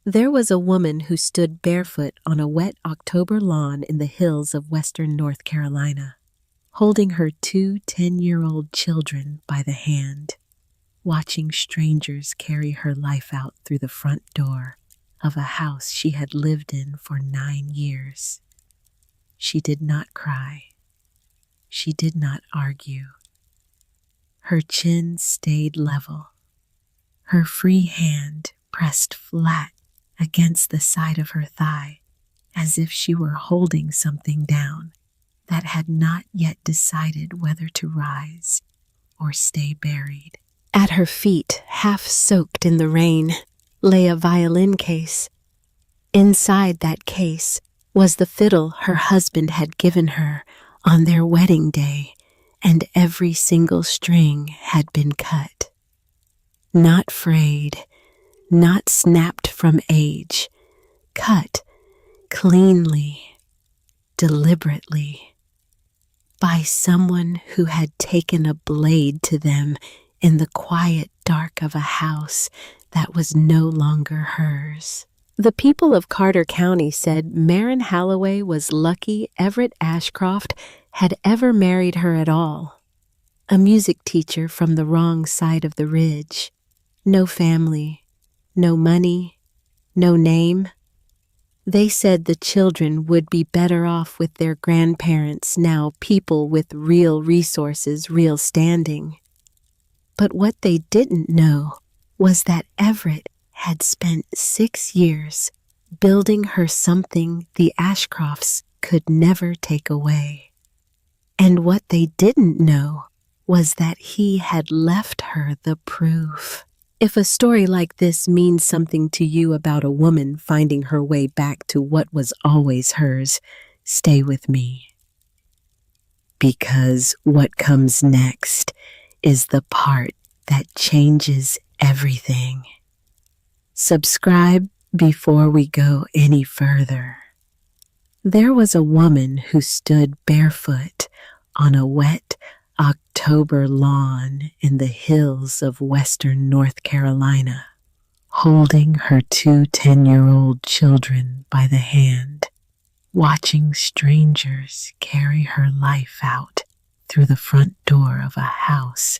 There was a woman who stood barefoot on a wet October lawn in the hills of western North Carolina, holding her two 10-year-old children by the hand, watching strangers carry her life out through the front door of a house she had lived in for 9 years. She did not cry. She did not argue. Her chin stayed level. Her free hand pressed flat against the side of her thigh, as if she were holding something down that had not yet decided whether to rise or stay buried. At her feet, half soaked in the rain, lay a violin case. Inside that case was the fiddle her husband had given her on their wedding day, and every single string had been cut. Not frayed, not snapped from age, cut cleanly, deliberately, by someone who had taken a blade to them in the quiet dark of a house that was no longer hers. The people of Carter County said Marin Holloway was lucky Everett Ashcroft had ever married her at all. A music teacher from the wrong side of the ridge. No family, no money, no name. They said the children would be better off with their grandparents, now people with real resources, real standing. But what they didn't know was that Everett had spent 6 years building her something the Ashcrofts could never take away. And what they didn't know was that he had left her the proof. If a story like this means something to you about a woman finding her way back to what was always hers, stay with me. Because what comes next is the part that changes everything. Subscribe before we go any further. There was a woman who stood barefoot on a wet October lawn in the hills of western North Carolina, holding her two 10-year-old children by the hand, watching strangers carry her life out through the front door of a house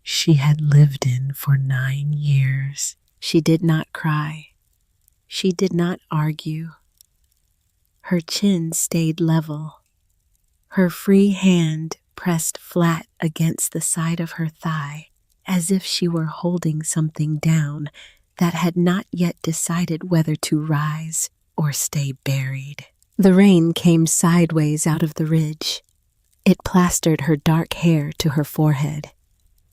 she had lived in for 9 years. She did not cry. She did not argue. Her chin stayed level. Her free hand pressed flat against the side of her thigh, as if she were holding something down that had not yet decided whether to rise or stay buried. The rain came sideways out of the ridge. It plastered her dark hair to her forehead.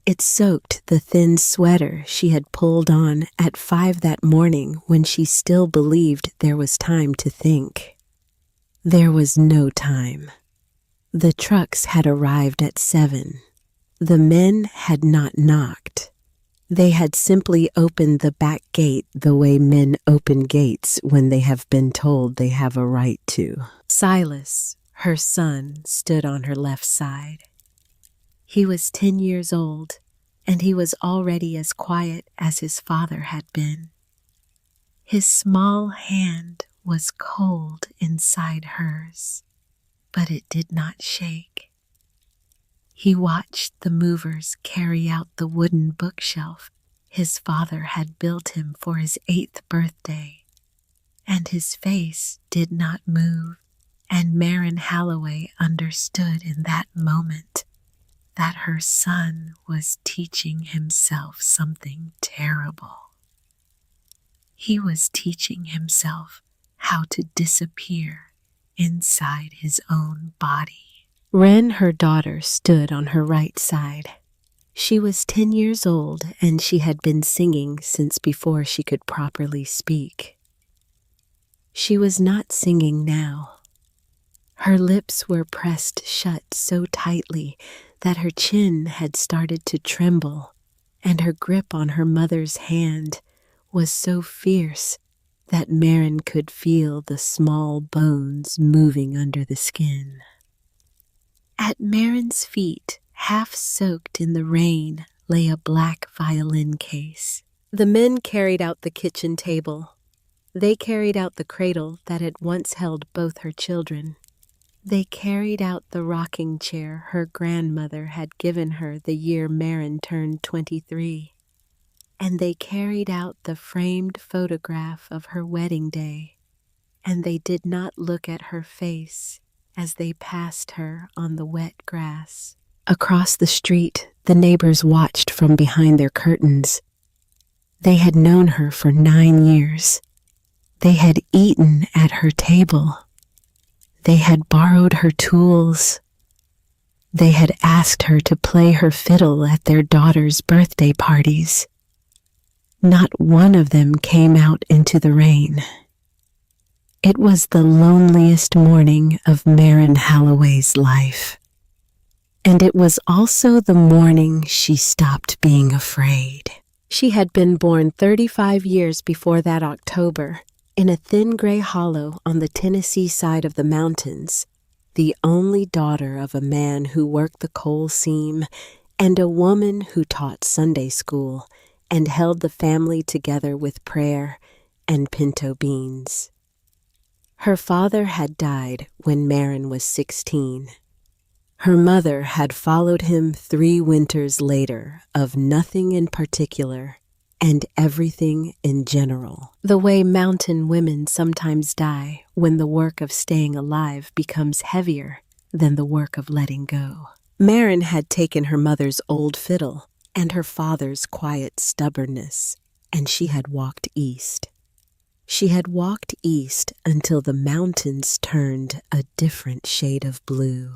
It soaked the thin sweater she had pulled on at 5 that morning when she still believed there was time to think. There was no time. The trucks had arrived at 7. The men had not knocked. They had simply opened the back gate the way men open gates when they have been told they have a right to. Silas, her son, stood on her left side. He was 10 years old, and he was already as quiet as his father had been. His small hand was cold inside hers, but it did not shake. He watched the movers carry out the wooden bookshelf his father had built him for his 8th birthday, and his face did not move, and Marin Holloway understood in that moment that her son was teaching himself something terrible. He was teaching himself how to disappear inside his own body. Wren, her daughter, stood on her right side. She was 10 years old, and she had been singing since before she could properly speak. She was not singing now. Her lips were pressed shut so tightly that her chin had started to tremble, and her grip on her mother's hand was so fierce that Marin could feel the small bones moving under the skin. At Marin's feet, half soaked in the rain, lay a black violin case. The men carried out the kitchen table. They carried out the cradle that had once held both her children. They carried out the rocking chair her grandmother had given her the year Marin turned 23. And they carried out the framed photograph of her wedding day. And they did not look at her face as they passed her on the wet grass. Across the street, the neighbors watched from behind their curtains. They had known her for 9 years. They had eaten at her table. They had borrowed her tools. They had asked her to play her fiddle at their daughter's birthday parties. Not one of them came out into the rain. It was the loneliest morning of Marin Holloway's life. And it was also the morning she stopped being afraid. She had been born 35 years before that October, in a thin gray hollow on the Tennessee side of the mountains, the only daughter of a man who worked the coal seam and a woman who taught Sunday school and held the family together with prayer and pinto beans. Her father had died when Marin was 16. Her mother had followed him 3 winters later of nothing in particular and everything in general. The way mountain women sometimes die when the work of staying alive becomes heavier than the work of letting go. Marin had taken her mother's old fiddle and her father's quiet stubbornness, and she had walked east. She had walked east until the mountains turned a different shade of blue.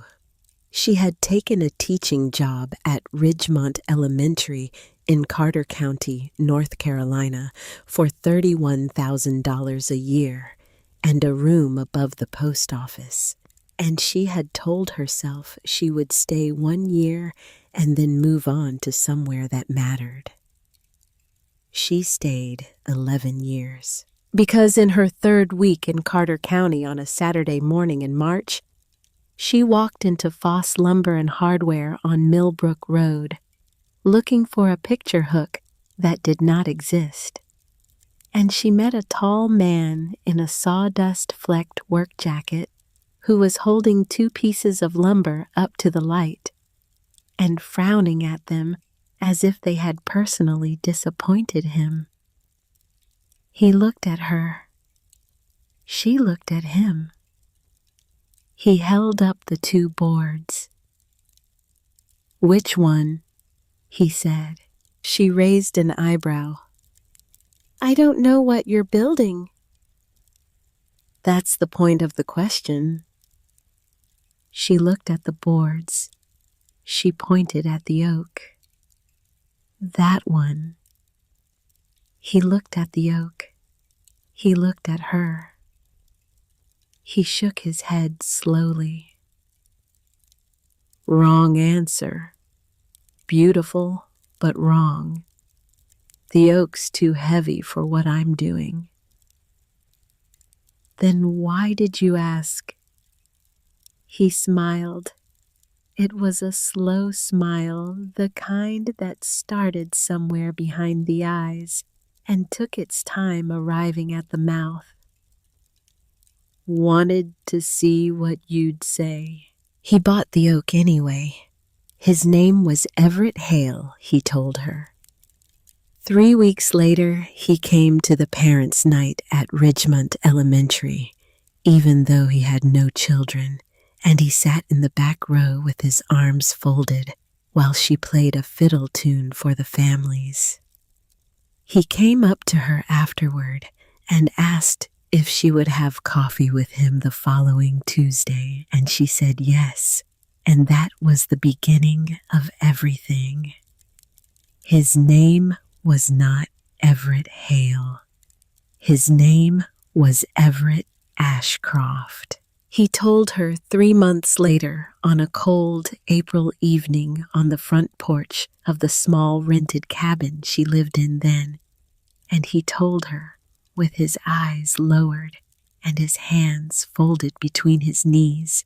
She had taken a teaching job at Ridgemont Elementary in Carter County, North Carolina, for $31,000 a year and a room above the post office. And she had told herself she would stay 1 year and then move on to somewhere that mattered. She stayed 11 years. Because in her 3rd week in Carter County on a Saturday morning in March, she walked into Foss Lumber and Hardware on Millbrook Road, looking for a picture hook that did not exist. And she met a tall man in a sawdust-flecked work jacket who was holding 2 pieces of lumber up to the light and frowning at them as if they had personally disappointed him. He looked at her. She looked at him. He held up the 2 boards. "Which one?" he said. She raised an eyebrow. "I don't know what you're building." "That's the point of the question." She looked at the boards. She pointed at the oak. "That one." He looked at the oak. He looked at her. He shook his head slowly. "Wrong answer. Beautiful, but wrong. The oak's too heavy for what I'm doing." "Then why did you ask?" He smiled. It was a slow smile, the kind that started somewhere behind the eyes and took its time arriving at the mouth. "Wanted to see what you'd say." He bought the oak anyway. His name was Everett Hale, he told her. 3 weeks later, he came to the parents' night at Ridgemont Elementary, even though he had no children, and he sat in the back row with his arms folded while she played a fiddle tune for the families. He came up to her afterward and asked if she would have coffee with him the following Tuesday, and she said yes, and that was the beginning of everything. His name was not Everett Hale. His name was Everett Ashcroft. He told her 3 months later on a cold April evening on the front porch of the small rented cabin she lived in then, and he told her with his eyes lowered and his hands folded between his knees,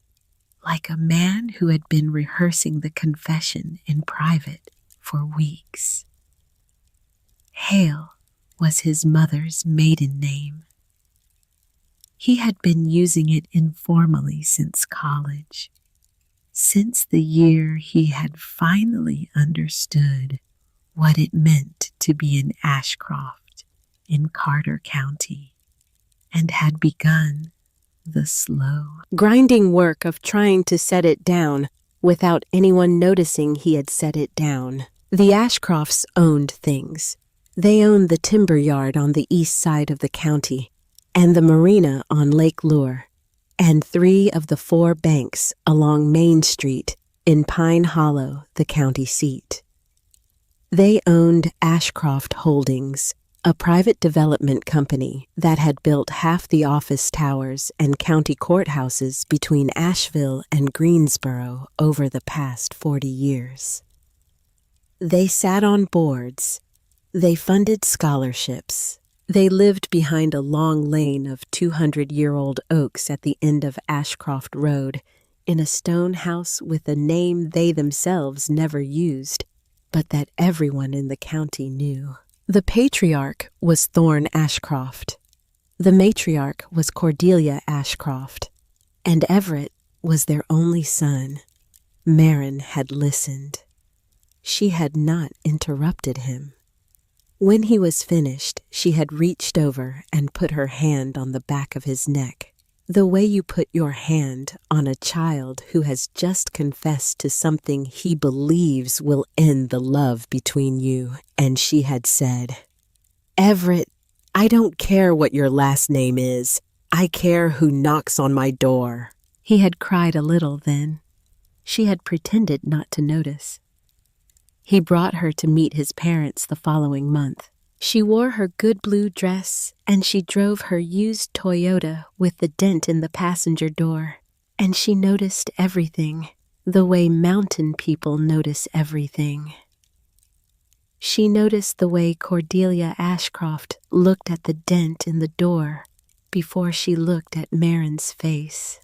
like a man who had been rehearsing the confession in private for weeks. Hale was his mother's maiden name. He had been using it informally since college, since the year he had finally understood what it meant to be in Ashcroft in Carter County, and had begun the slow, grinding work of trying to set it down without anyone noticing he had set it down. The Ashcrofts owned things. They owned the timber yard on the east side of the county, and the marina on Lake Lure, and 3 of the 4 banks along Main Street in Pine Hollow, the county seat. They owned Ashcroft Holdings, a private development company that had built half the office towers and county courthouses between Asheville and Greensboro over the past 40 years. They sat on boards. They funded scholarships. They lived behind a long lane of 200-year-old oaks at the end of Ashcroft Road in a stone house with a name they themselves never used, but that everyone in the county knew. The patriarch was Thorne Ashcroft. The matriarch was Cordelia Ashcroft. And Everett was their only son. Marin had listened. She had not interrupted him. When he was finished, she had reached over and put her hand on the back of his neck, the way you put your hand on a child who has just confessed to something he believes will end the love between you, and she had said, "Everett, I don't care what your last name is. I care who knocks on my door." He had cried a little then. She had pretended not to notice. He brought her to meet his parents the following month. She wore her good blue dress, and she drove her used Toyota with the dent in the passenger door. And she noticed everything, the way mountain people notice everything. She noticed the way Cordelia Ashcroft looked at the dent in the door before she looked at Marin's face.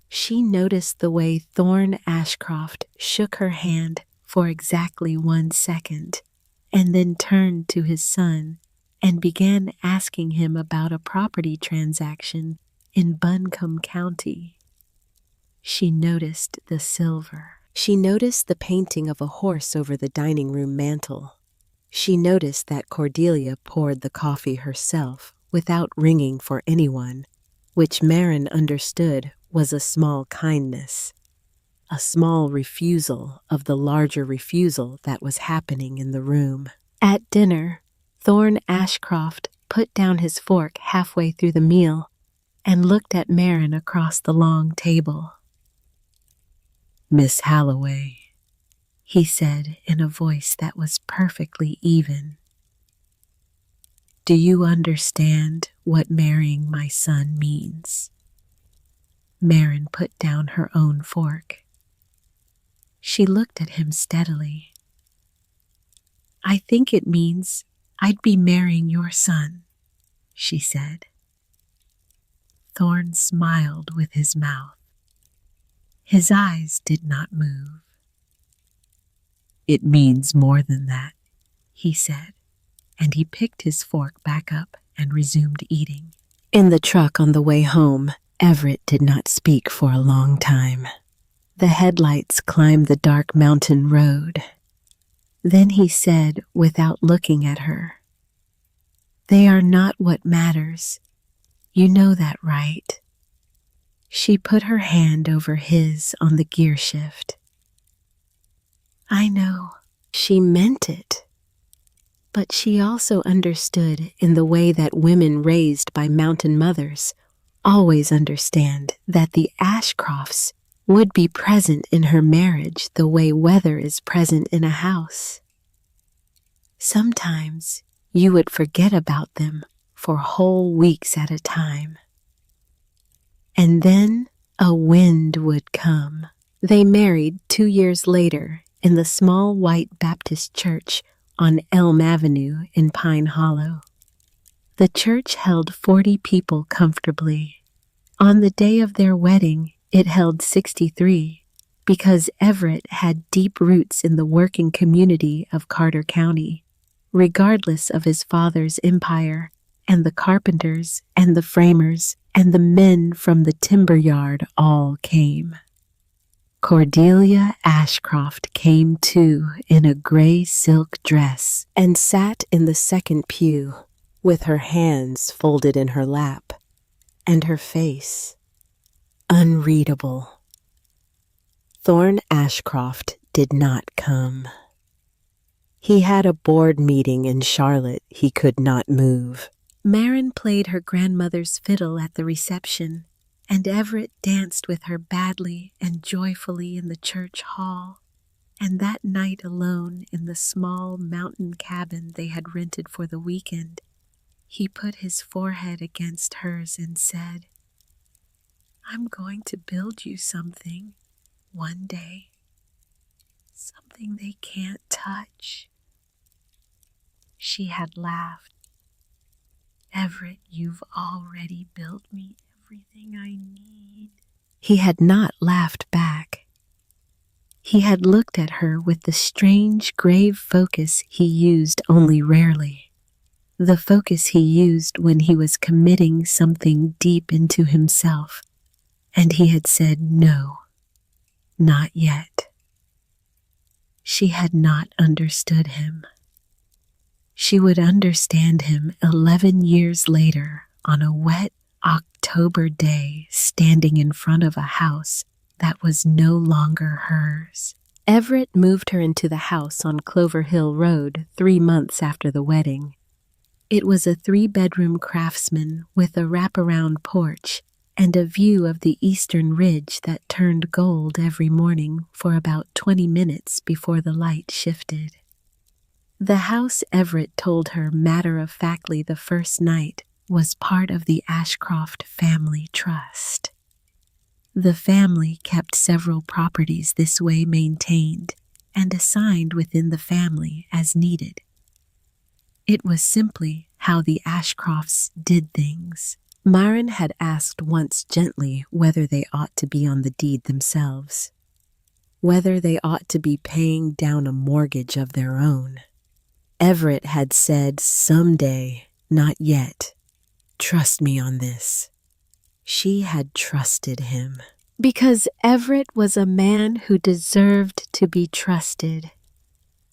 She noticed the way Thorne Ashcroft shook her hand for exactly 1 second, and then turned to his son and began asking him about a property transaction in Buncombe County. She noticed the silver. She noticed the painting of a horse over the dining room mantel. She noticed that Cordelia poured the coffee herself without ringing for anyone, which Marin understood was a small kindness. A small refusal of the larger refusal that was happening in the room. At dinner, Thorne Ashcroft put down his fork halfway through the meal and looked at Marin across the long table. "Miss Halloway," he said in a voice that was perfectly even, "do you understand what marrying my son means?" Marin put down her own fork. She looked at him steadily. "I think it means I'd be marrying your son," she said. Thorne smiled with his mouth. His eyes did not move. "It means more than that," he said, and he picked his fork back up and resumed eating. In the truck on the way home, Everett did not speak for a long time. The headlights climbed the dark mountain road. Then he said, without looking at her, "They are not what matters. You know that, right?" She put her hand over his on the gear shift. "I know." She meant it. But she also understood in the way that women raised by mountain mothers always understand that the Ashcrofts would be present in her marriage the way weather is present in a house. Sometimes you would forget about them for whole weeks at a time. And then a wind would come. They married 2 years later in the small white Baptist church on Elm Avenue in Pine Hollow. The church held 40 people comfortably. On the day of their wedding, it held 63 because Everett had deep roots in the working community of Carter County, regardless of his father's empire and the carpenters and the framers and the men from the timber yard all came. Cordelia Ashcroft came too in a gray silk dress and sat in the second pew with her hands folded in her lap and her face unreadable. Thorne Ashcroft did not come. He had a board meeting in Charlotte he could not move. Marin played her grandmother's fiddle at the reception, and Everett danced with her badly and joyfully in the church hall, and that night alone in the small mountain cabin they had rented for the weekend, he put his forehead against hers and said, "I'm going to build you something one day, something they can't touch." She had laughed. "Everett, you've already built me everything I need." He had not laughed back. He had looked at her with the strange, grave focus he used only rarely. The focus he used when he was committing something deep into himself, and he had said, "No, not yet." She had not understood him. She would understand him 11 years later on a wet October day standing in front of a house that was no longer hers. Everett moved her into the house on Clover Hill Road 3 months after the wedding. It was a 3-bedroom craftsman with a wraparound porch and a view of the eastern ridge that turned gold every morning for about 20 minutes before the light shifted. The house, Everett told her matter-of-factly the first night, was part of the Ashcroft family trust. The family kept several properties this way maintained and assigned within the family as needed. It was simply how the Ashcrofts did things. Myron had asked once gently whether they ought to be on the deed themselves, whether they ought to be paying down a mortgage of their own. Everett had said, "Someday, not yet. Trust me on this." She had trusted him because Everett was a man who deserved to be trusted.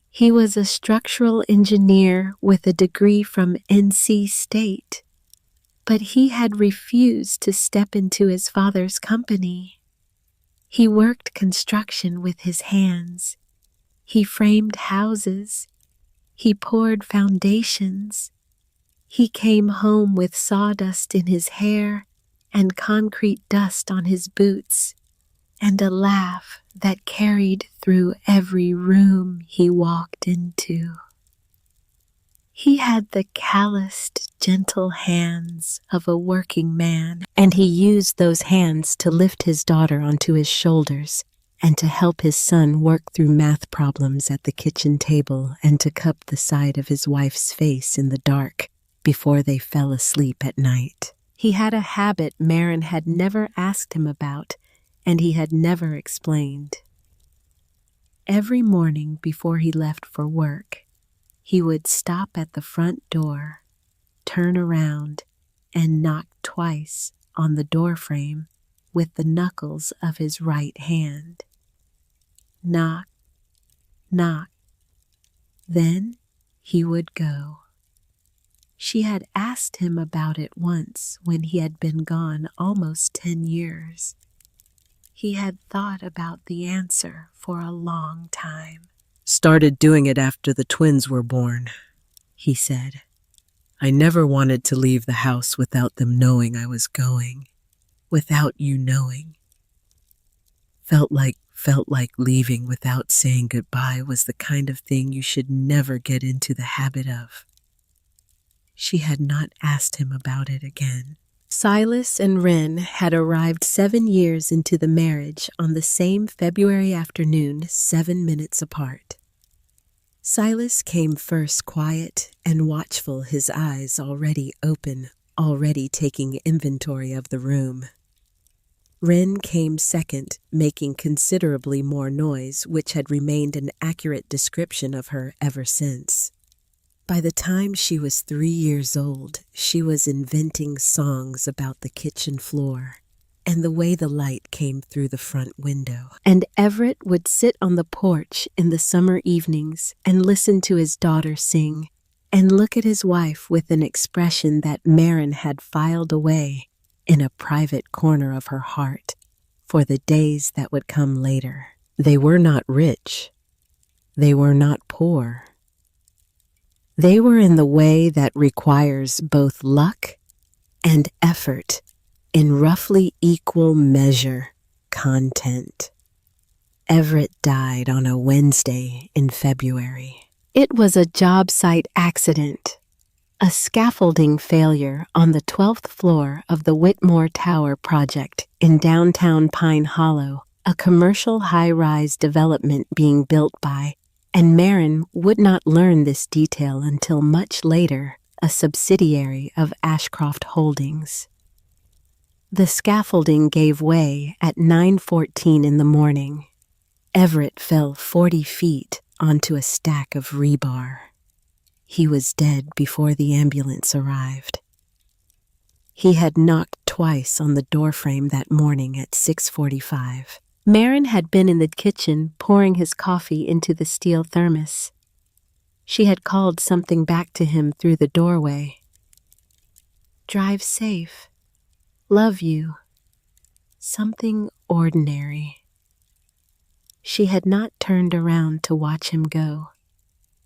He was a structural engineer with a degree from NC State, but he had refused to step into his father's company. He worked construction with his hands. He framed houses. He poured foundations. He came home with sawdust in his hair and concrete dust on his boots, and a laugh that carried through every room he walked into. He had the calloused, gentle hands of a working man, and he used those hands to lift his daughter onto his shoulders and to help his son work through math problems at the kitchen table and to cup the side of his wife's face in the dark before they fell asleep at night. He had a habit Marin had never asked him about, and he had never explained. Every morning before he left for work, he would stop at the front door, turn around, and knock twice on the doorframe with the knuckles of his right hand. Knock, knock. Then he would go. She had asked him about it once when he had been gone almost 10 years. He had thought about the answer for a long time. "Started doing it after the twins were born," he said. "I never wanted to leave the house without them knowing I was going, without you knowing. Felt like leaving without saying goodbye was the kind of thing you should never get into the habit of." She had not asked him about it again. Silas and Wren had arrived 7 years into the marriage on the same February afternoon, 7 minutes apart. Silas came first, quiet and watchful, his eyes already open, already taking inventory of the room. Wren came second, making considerably more noise, which had remained an accurate description of her ever since. By the time she was 3 years old, she was inventing songs about the kitchen floor and the way the light came through the front window. And Everett would sit on the porch in the summer evenings and listen to his daughter sing and look at his wife with an expression that Marin had filed away in a private corner of her heart for the days that would come later. They were not rich. They were not poor. They were in the way that requires both luck and effort in roughly equal measure content. Everett died on a Wednesday in February. It was a job site accident, a scaffolding failure on the 12th floor of the Whitmore Tower project in downtown Pine Hollow, a commercial high-rise development being built by, and Marin would not learn this detail until much later, a subsidiary of Ashcroft Holdings. The scaffolding gave way at 9:14 in the morning. Everett fell 40 feet onto a stack of rebar. He was dead before the ambulance arrived. He had knocked twice on the doorframe that morning at 6:45. Marin had been in the kitchen pouring his coffee into the steel thermos. She had called something back to him through the doorway. "Drive safe. Love you." Something ordinary. She had not turned around to watch him go.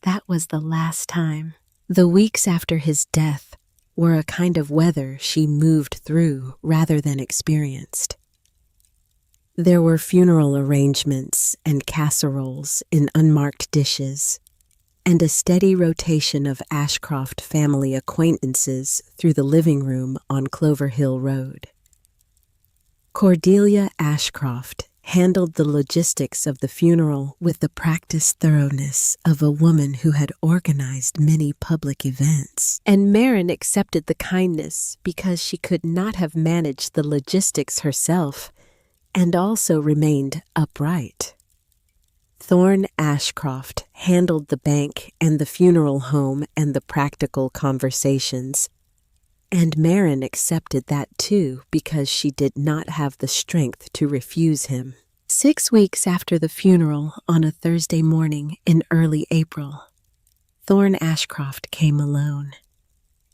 That was the last time. The weeks after his death were a kind of weather she moved through rather than experienced. There were funeral arrangements and casseroles in unmarked dishes, and a steady rotation of Ashcroft family acquaintances through the living room on Clover Hill Road. Cordelia Ashcroft handled the logistics of the funeral with the practiced thoroughness of a woman who had organized many public events. And Marin accepted the kindness because she could not have managed the logistics herself and also remained upright. Thorne Ashcroft handled the bank and the funeral home and the practical conversations, and Marin accepted that too because she did not have the strength to refuse him. 6 weeks after the funeral, on a Thursday morning in early April, Thorne Ashcroft came alone.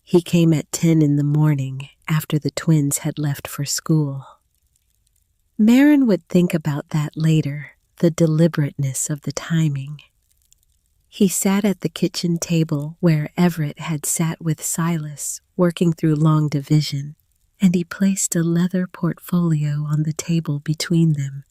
He came at 10 in the morning after the twins had left for school. Marin would think about that later, the deliberateness of the timing. He sat at the kitchen table where Everett had sat with Silas, working through long division, and he placed a leather portfolio on the table between them,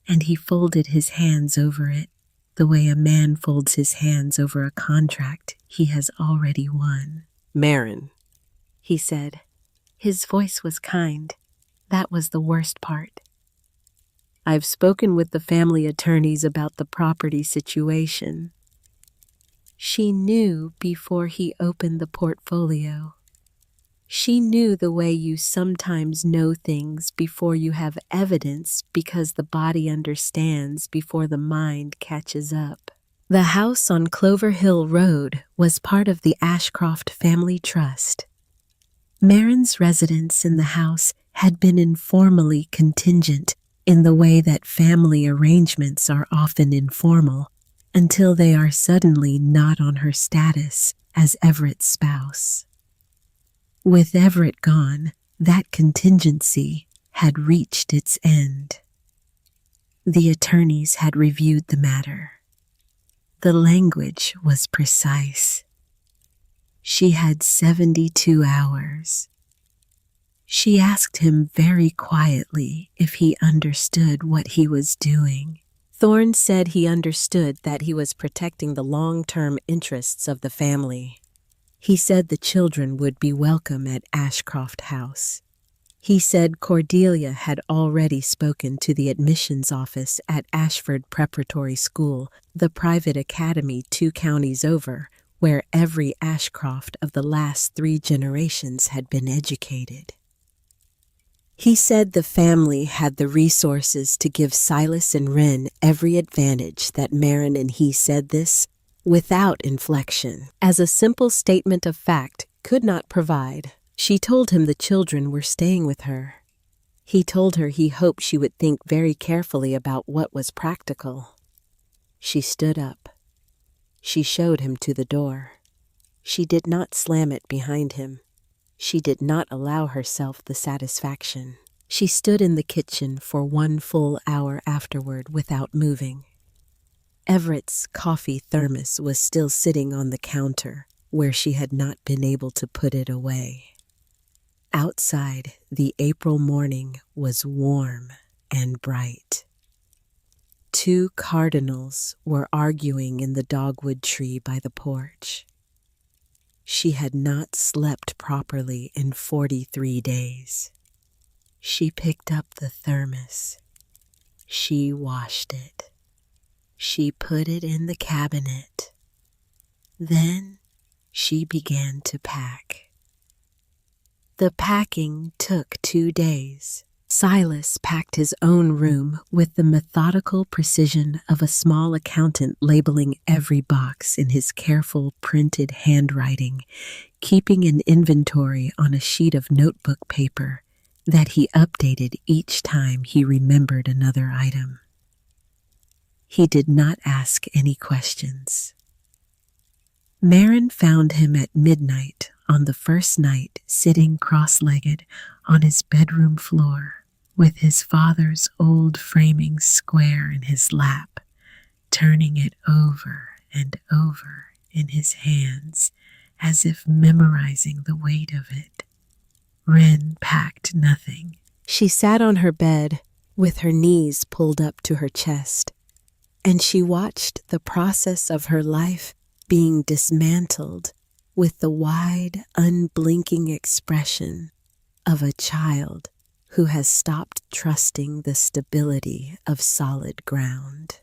and he folded his hands over it, the way a man folds his hands over a contract he has already won. "Marin," he said. His voice was kind. That was the worst part. "I've spoken with the family attorneys about the property situation." She knew before he opened the portfolio. She knew the way you sometimes know things before you have evidence because the body understands before the mind catches up. The house on Clover Hill Road was part of the Ashcroft Family Trust. Marin's residence in the house had been informally contingent in the way that family arrangements are often informal until they are suddenly not on her status as Everett's spouse. With Everett gone, that contingency had reached its end. The attorneys had reviewed the matter. The language was precise. She had 72 hours. She asked him very quietly if he understood what he was doing. Thorne said he understood that he was protecting the long-term interests of the family. He said the children would be welcome at Ashcroft House. He said Cordelia had already spoken to the admissions office at Ashford Preparatory School, the private academy 2 counties over, where every Ashcroft of the last 3 generations had been educated. He said the family had the resources to give Silas and Wren every advantage that Marin and he said this without inflection, as a simple statement of fact could not provide. She told him the children were staying with her. He told her he hoped she would think very carefully about what was practical. She stood up. She showed him to the door. She did not slam it behind him. She did not allow herself the satisfaction. She stood in the kitchen for 1 full hour afterward without moving. Everett's coffee thermos was still sitting on the counter where she had not been able to put it away. Outside, the April morning was warm and bright. 2 cardinals were arguing in the dogwood tree by the porch. She had not slept properly in 43 days. She picked up the thermos. She washed it. She put it in the cabinet. Then she began to pack. The packing took 2 days. Silas packed his own room with the methodical precision of a small accountant labeling every box in his careful printed handwriting, keeping an inventory on a sheet of notebook paper that he updated each time he remembered another item. He did not ask any questions. Marin found him at midnight on the first night sitting cross-legged on his bedroom floor with his father's old framing square in his lap, turning it over and over in his hands as if memorizing the weight of it. Wren packed nothing. She sat on her bed with her knees pulled up to her chest, and she watched the process of her life being dismantled with the wide, unblinking expression of a child who has stopped trusting the stability of solid ground.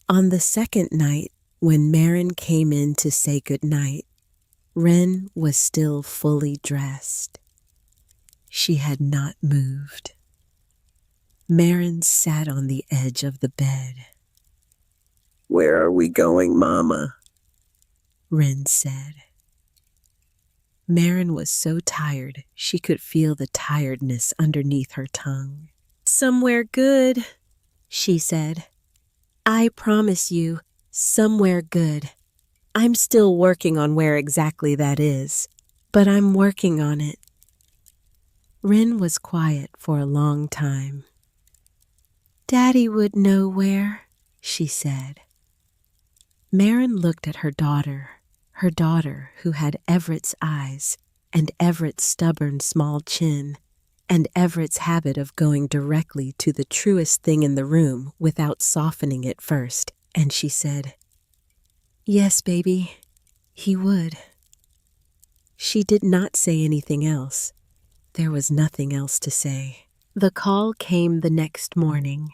On the second night, when Marin came in to say goodnight, Wren was still fully dressed. She had not moved. Marin sat on the edge of the bed. "Where are we going, Mama?" Wren said. Marin was so tired she could feel the tiredness underneath her tongue. "Somewhere good," she said. "I promise you, somewhere good. I'm still working on where exactly that is, but I'm working on it." Wren was quiet for a long time. "Daddy would know where," she said. Marin looked at her daughter who had Everett's eyes and Everett's stubborn small chin and Everett's habit of going directly to the truest thing in the room without softening it first, and she said, "Yes, baby, he would." She did not say anything else. There was nothing else to say. The call came the next morning.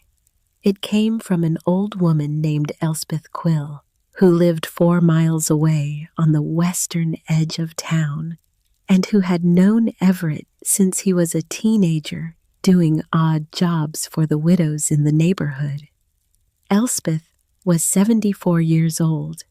It came from an old woman named Elspeth Quill, who lived 4 miles away on the western edge of town and who had known Everett since he was a teenager doing odd jobs for the widows in the neighborhood. Elspeth was 74 years old.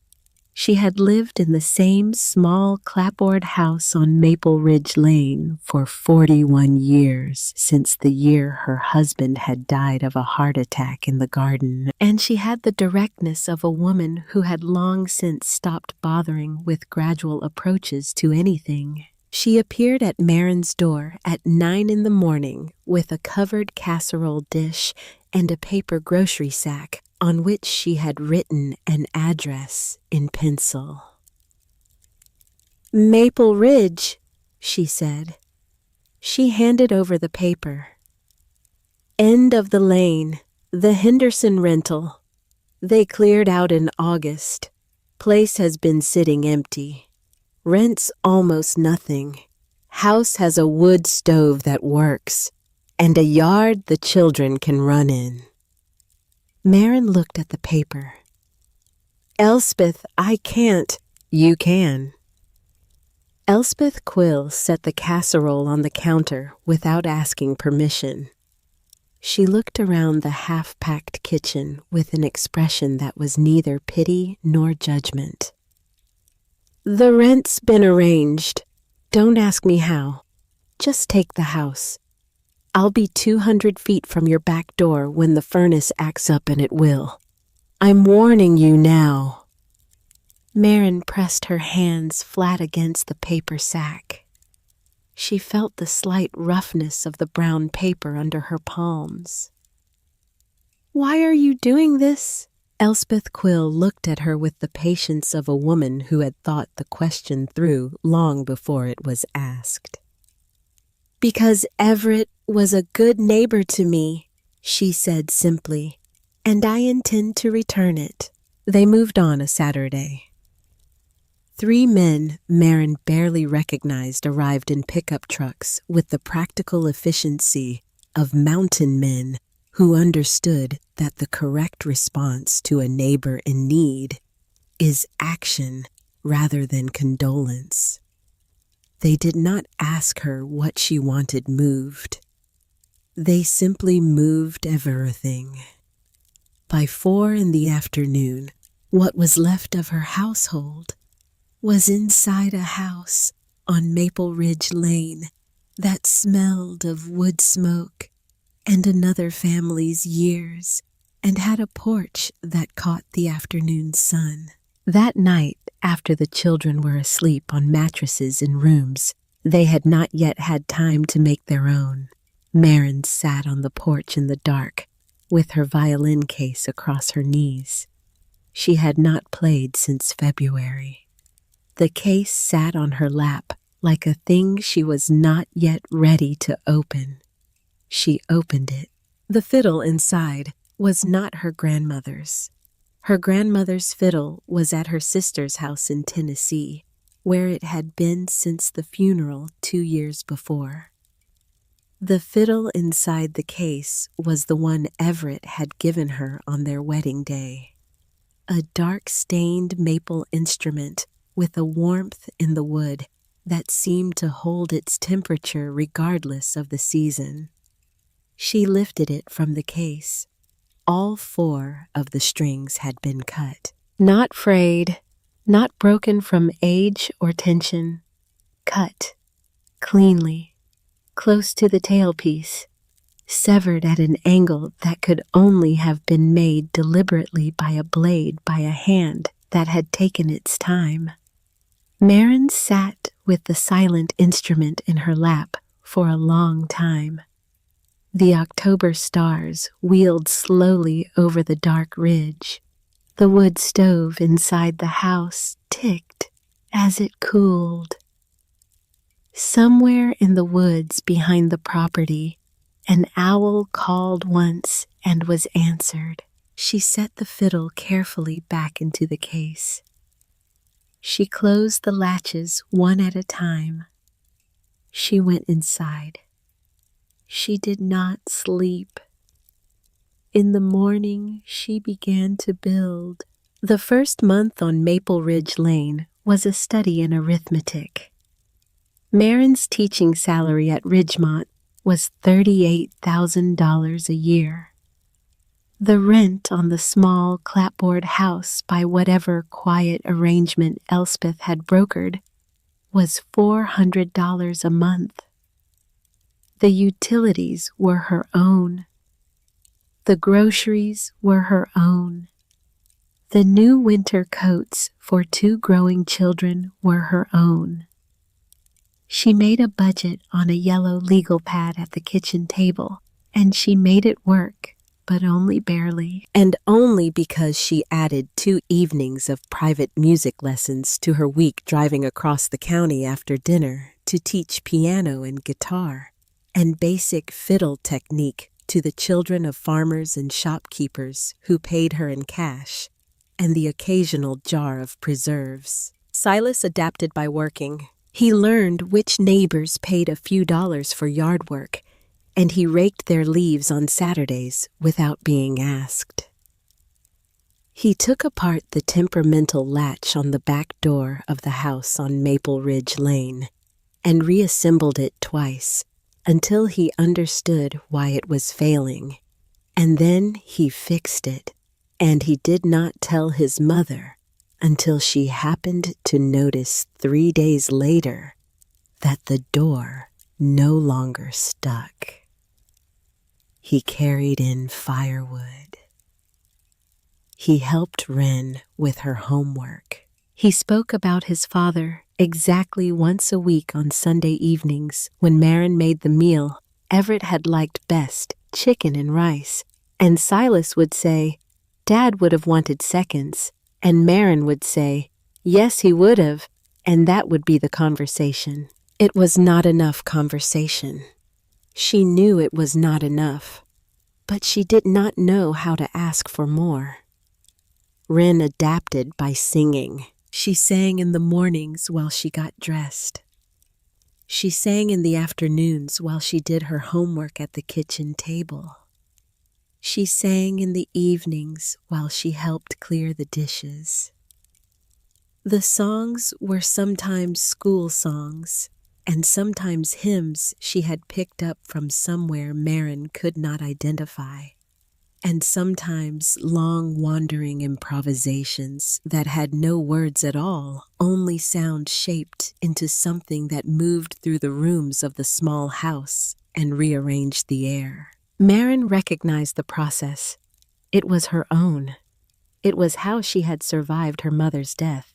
She had lived in the same small clapboard house on Maple Ridge Lane for 41 years since the year her husband had died of a heart attack in the garden, and she had the directness of a woman who had long since stopped bothering with gradual approaches to anything. She appeared at Marin's door at 9 in the morning with a covered casserole dish and a paper grocery sack on which she had written an address in pencil. "Maple Ridge," she said. She handed over the paper. "End of the lane, the Henderson rental. They cleared out in August. Place has been sitting empty. Rent's almost nothing. House has a wood stove that works, and a yard the children can run in." Marin looked at the paper. "Elspeth, I can't." "You can." Elspeth Quill set the casserole on the counter without asking permission. She looked around the half-packed kitchen with an expression that was neither pity nor judgment. "The rent's been arranged. Don't ask me how. Just take the house. I'll be 200 feet from your back door when the furnace acts up, and it will. I'm warning you now." Marin pressed her hands flat against the paper sack. She felt the slight roughness of the brown paper under her palms. "Why are you doing this?" Elspeth Quill looked at her with the patience of a woman who had thought the question through long before it was asked. "Because Everett was a good neighbor to me," she said simply, "and I intend to return it." They moved on a Saturday. 3 men Marin barely recognized arrived in pickup trucks with the practical efficiency of mountain men who understood that the correct response to a neighbor in need is action rather than condolence. They did not ask her what she wanted moved. They simply moved everything. By 4 in the afternoon, what was left of her household was inside a house on Maple Ridge Lane that smelled of wood smoke and another family's years and had a porch that caught the afternoon sun. That night, after the children were asleep on mattresses in rooms they had not yet had time to make their own, Marin sat on the porch in the dark with her violin case across her knees. She had not played since February. The case sat on her lap like a thing she was not yet ready to open. She opened it. The fiddle inside was not her grandmother's. Her grandmother's fiddle was at her sister's house in Tennessee, where it had been since the funeral 2 years before. The fiddle inside the case was the one Everett had given her on their wedding day. A dark-stained maple instrument with a warmth in the wood that seemed to hold its temperature regardless of the season. She lifted it from the case. All 4 of the strings had been cut. Not frayed, not broken from age or tension. Cut, cleanly, close to the tailpiece, severed at an angle that could only have been made deliberately by a blade by a hand that had taken its time. Marin sat with the silent instrument in her lap for a long time. The October stars wheeled slowly over the dark ridge. The wood stove inside the house ticked as it cooled. Somewhere in the woods behind the property, an owl called once and was answered. She set the fiddle carefully back into the case. She closed the latches one at a time. She went inside. She did not sleep. In the morning, she began to build. The first month on Maple Ridge Lane was a study in arithmetic. Marin's teaching salary at Ridgemont was $38,000 a year. The rent on the small clapboard house by whatever quiet arrangement Elspeth had brokered was $400 a month. The utilities were her own. The groceries were her own. The new winter coats for 2 growing children were her own. She made a budget on a yellow legal pad at the kitchen table, and she made it work, but only barely, and only because she added 2 evenings of private music lessons to her week driving across the county after dinner to teach piano and guitar and basic fiddle technique to the children of farmers and shopkeepers who paid her in cash, and the occasional jar of preserves. Silas adapted by working. He learned which neighbors paid a few dollars for yard work, and he raked their leaves on Saturdays without being asked. He took apart the temperamental latch on the back door of the house on Maple Ridge Lane and reassembled it twice, until he understood why it was failing. And then he fixed it, and he did not tell his mother until she happened to notice 3 days later that the door no longer stuck. He carried in firewood. He helped Wren with her homework. He spoke about his father exactly once a week on Sunday evenings when Marin made the meal Everett had liked best, chicken and rice, and Silas would say, "Dad would have wanted seconds," and Marin would say, "Yes, he would have," and that would be the conversation. It was not enough conversation. She knew it was not enough, but she did not know how to ask for more. Wren adapted by singing. She sang in the mornings while she got dressed. She sang in the afternoons while she did her homework at the kitchen table. She sang in the evenings while she helped clear the dishes. The songs were sometimes school songs, and sometimes hymns she had picked up from somewhere Marin could not identify, and sometimes long wandering improvisations that had no words at all, only sound shaped into something that moved through the rooms of the small house and rearranged the air. Marin recognized the process. It was her own. It was how she had survived her mother's death.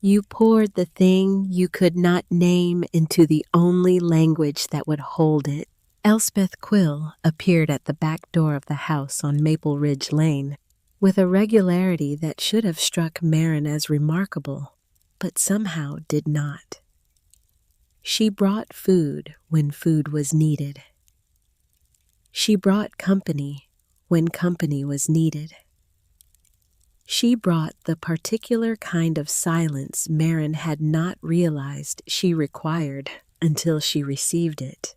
You poured the thing you could not name into the only language that would hold it. Elspeth Quill appeared at the back door of the house on Maple Ridge Lane with a regularity that should have struck Marin as remarkable, but somehow did not. She brought food when food was needed. She brought company when company was needed. She brought the particular kind of silence Marin had not realized she required until she received it.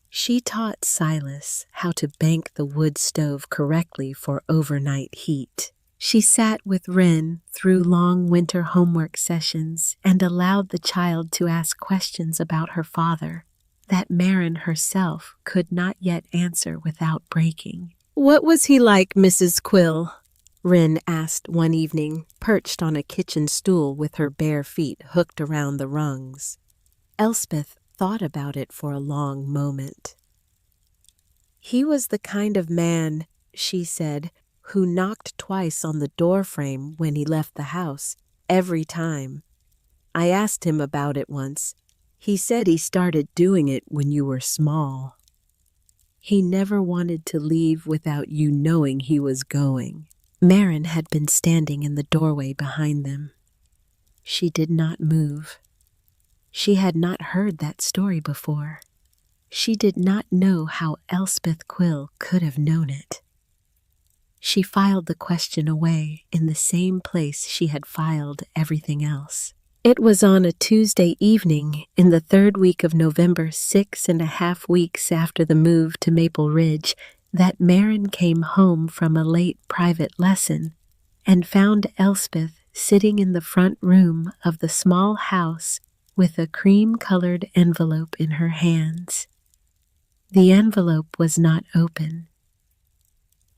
She taught Silas how to bank the wood stove correctly for overnight heat. She sat with Wren through long winter homework sessions and allowed the child to ask questions about her father that Marin herself could not yet answer without breaking. "What was he like, Mrs. Quill?" Wren asked one evening, perched on a kitchen stool with her bare feet hooked around the rungs. Elspeth thought about it for a long moment. "He was the kind of man," she said, "who knocked twice on the doorframe when he left the house, every time. I asked him about it once. He said he started doing it when you were small. He never wanted to leave without you knowing he was going." Marin had been standing in the doorway behind them. She did not move. She had not heard that story before. She did not know how Elspeth Quill could have known it. She filed the question away in the same place she had filed everything else. It was on a Tuesday evening in the 3rd week of November, 6.5 weeks after the move to Maple Ridge, that Marin came home from a late private lesson and found Elspeth sitting in the front room of the small house with a cream-colored envelope in her hands. The envelope was not open.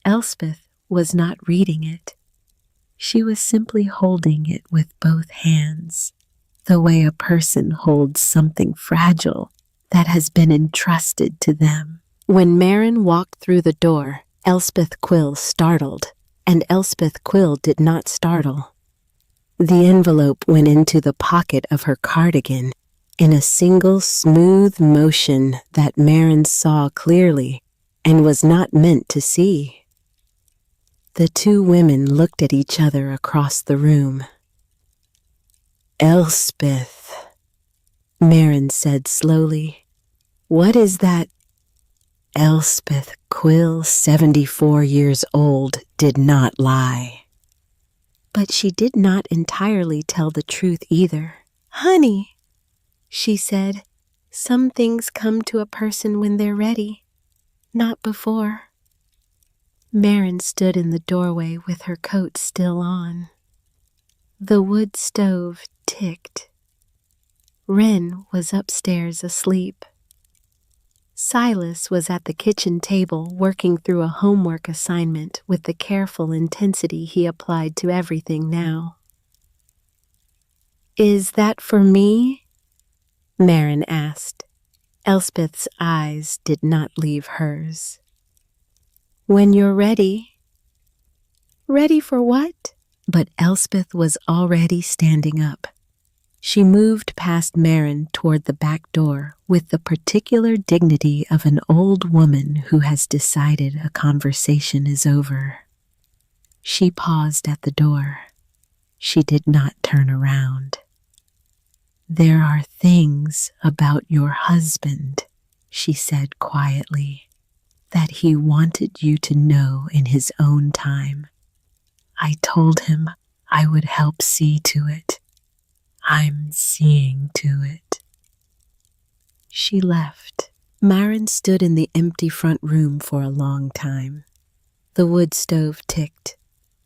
Elspeth was not reading it. She was simply holding it with both hands, the way a person holds something fragile that has been entrusted to them. When Marin walked through the door, Elspeth Quill startled, and Elspeth Quill did not startle. The envelope went into the pocket of her cardigan in a single smooth motion that Marin saw clearly and was not meant to see. The two women looked at each other across the room. "Elspeth," Marin said slowly, "what is that?" Elspeth Quill, 74 years old, did not lie. But she did not entirely tell the truth either. "Honey," she said, "some things come to a person when they're ready, not before." Marin stood in the doorway with her coat still on. The wood stove ticked. Wren was upstairs asleep. Silas was at the kitchen table working through a homework assignment with the careful intensity he applied to everything now. "Is that for me?" Marin asked. Elspeth's eyes did not leave hers. "When you're ready." "Ready for what?" But Elspeth was already standing up. She moved past Marin toward the back door with the particular dignity of an old woman who has decided a conversation is over. She paused at the door. She did not turn around. "There are things about your husband," she said quietly, "that he wanted you to know in his own time. I told him I would help see to it. I'm seeing to it." She left. Marin stood in the empty front room for a long time. The wood stove ticked.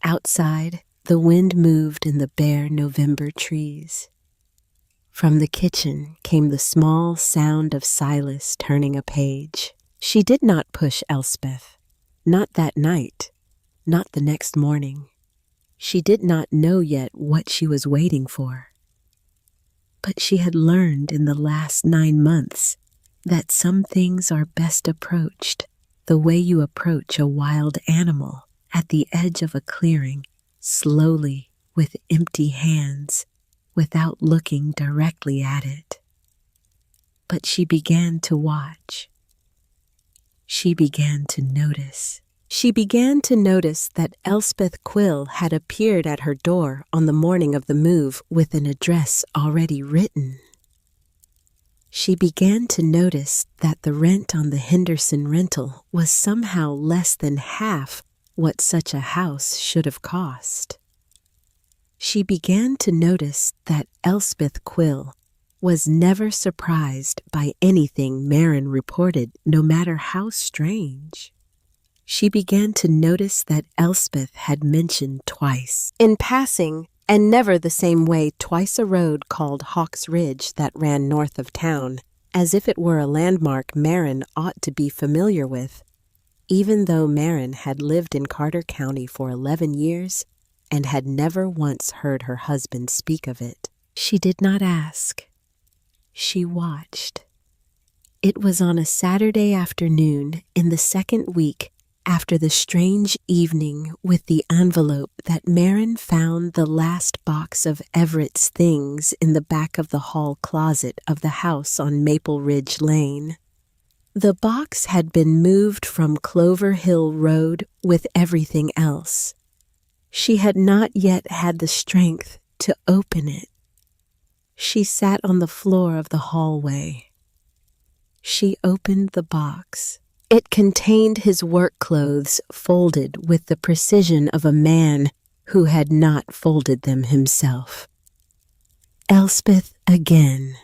Outside, the wind moved in the bare November trees. From the kitchen came the small sound of Silas turning a page. She did not push Elspeth. Not that night. Not the next morning. She did not know yet what she was waiting for. But she had learned in the last 9 months that some things are best approached the way you approach a wild animal at the edge of a clearing, slowly, with empty hands, without looking directly at it. But she began to watch. She began to notice. She began to notice that Elspeth Quill had appeared at her door on the morning of the move with an address already written. She began to notice that the rent on the Henderson rental was somehow less than half what such a house should have cost. She began to notice that Elspeth Quill was never surprised by anything Marin reported, no matter how strange. She began to notice that Elspeth had mentioned twice, in passing, and never the same way, twice a road called Hawk's Ridge that ran north of town, as if it were a landmark Marin ought to be familiar with, even though Marin had lived in Carter County for 11 years and had never once heard her husband speak of it. She did not ask. She watched. It was on a Saturday afternoon in the second week after the strange evening with the envelope that Marin found the last box of Everett's things in the back of the hall closet of the house on Maple Ridge Lane. The box had been moved from Clover Hill Road with everything else. She had not yet had the strength to open it. She sat on the floor of the hallway. She opened the box. It contained his work clothes folded with the precision of a man who had not folded them himself. Elspeth again,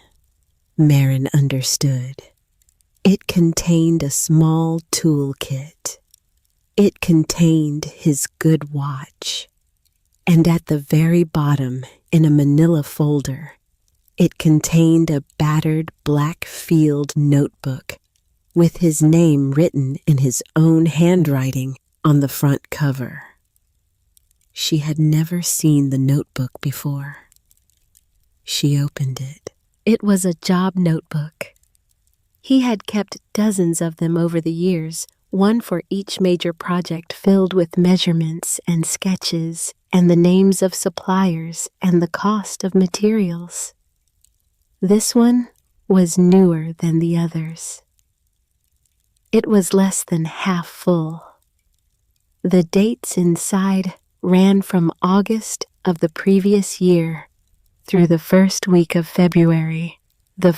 Marin understood. It contained a small toolkit. It contained his good watch. And at the very bottom, in a manila folder, it contained a battered black field notebook with his name written in his own handwriting on the front cover. She had never seen the notebook before. She opened it. It was a job notebook. He had kept dozens of them over the years, one for each major project, filled with measurements and sketches and the names of suppliers and the cost of materials. This one was newer than the others. It was less than half full. The dates inside ran from August of the previous year through the first week of February, the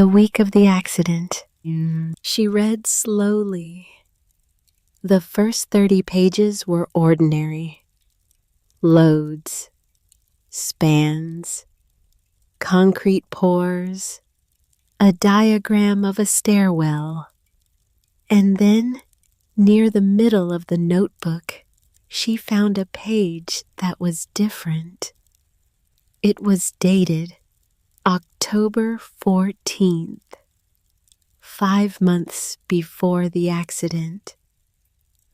week of the accident. She read slowly. The first 30 pages were ordinary. Loads, spans, concrete pours, a diagram of a stairwell, and then, near the middle of the notebook, she found a page that was different. It was dated October 14th. 5 months before the accident.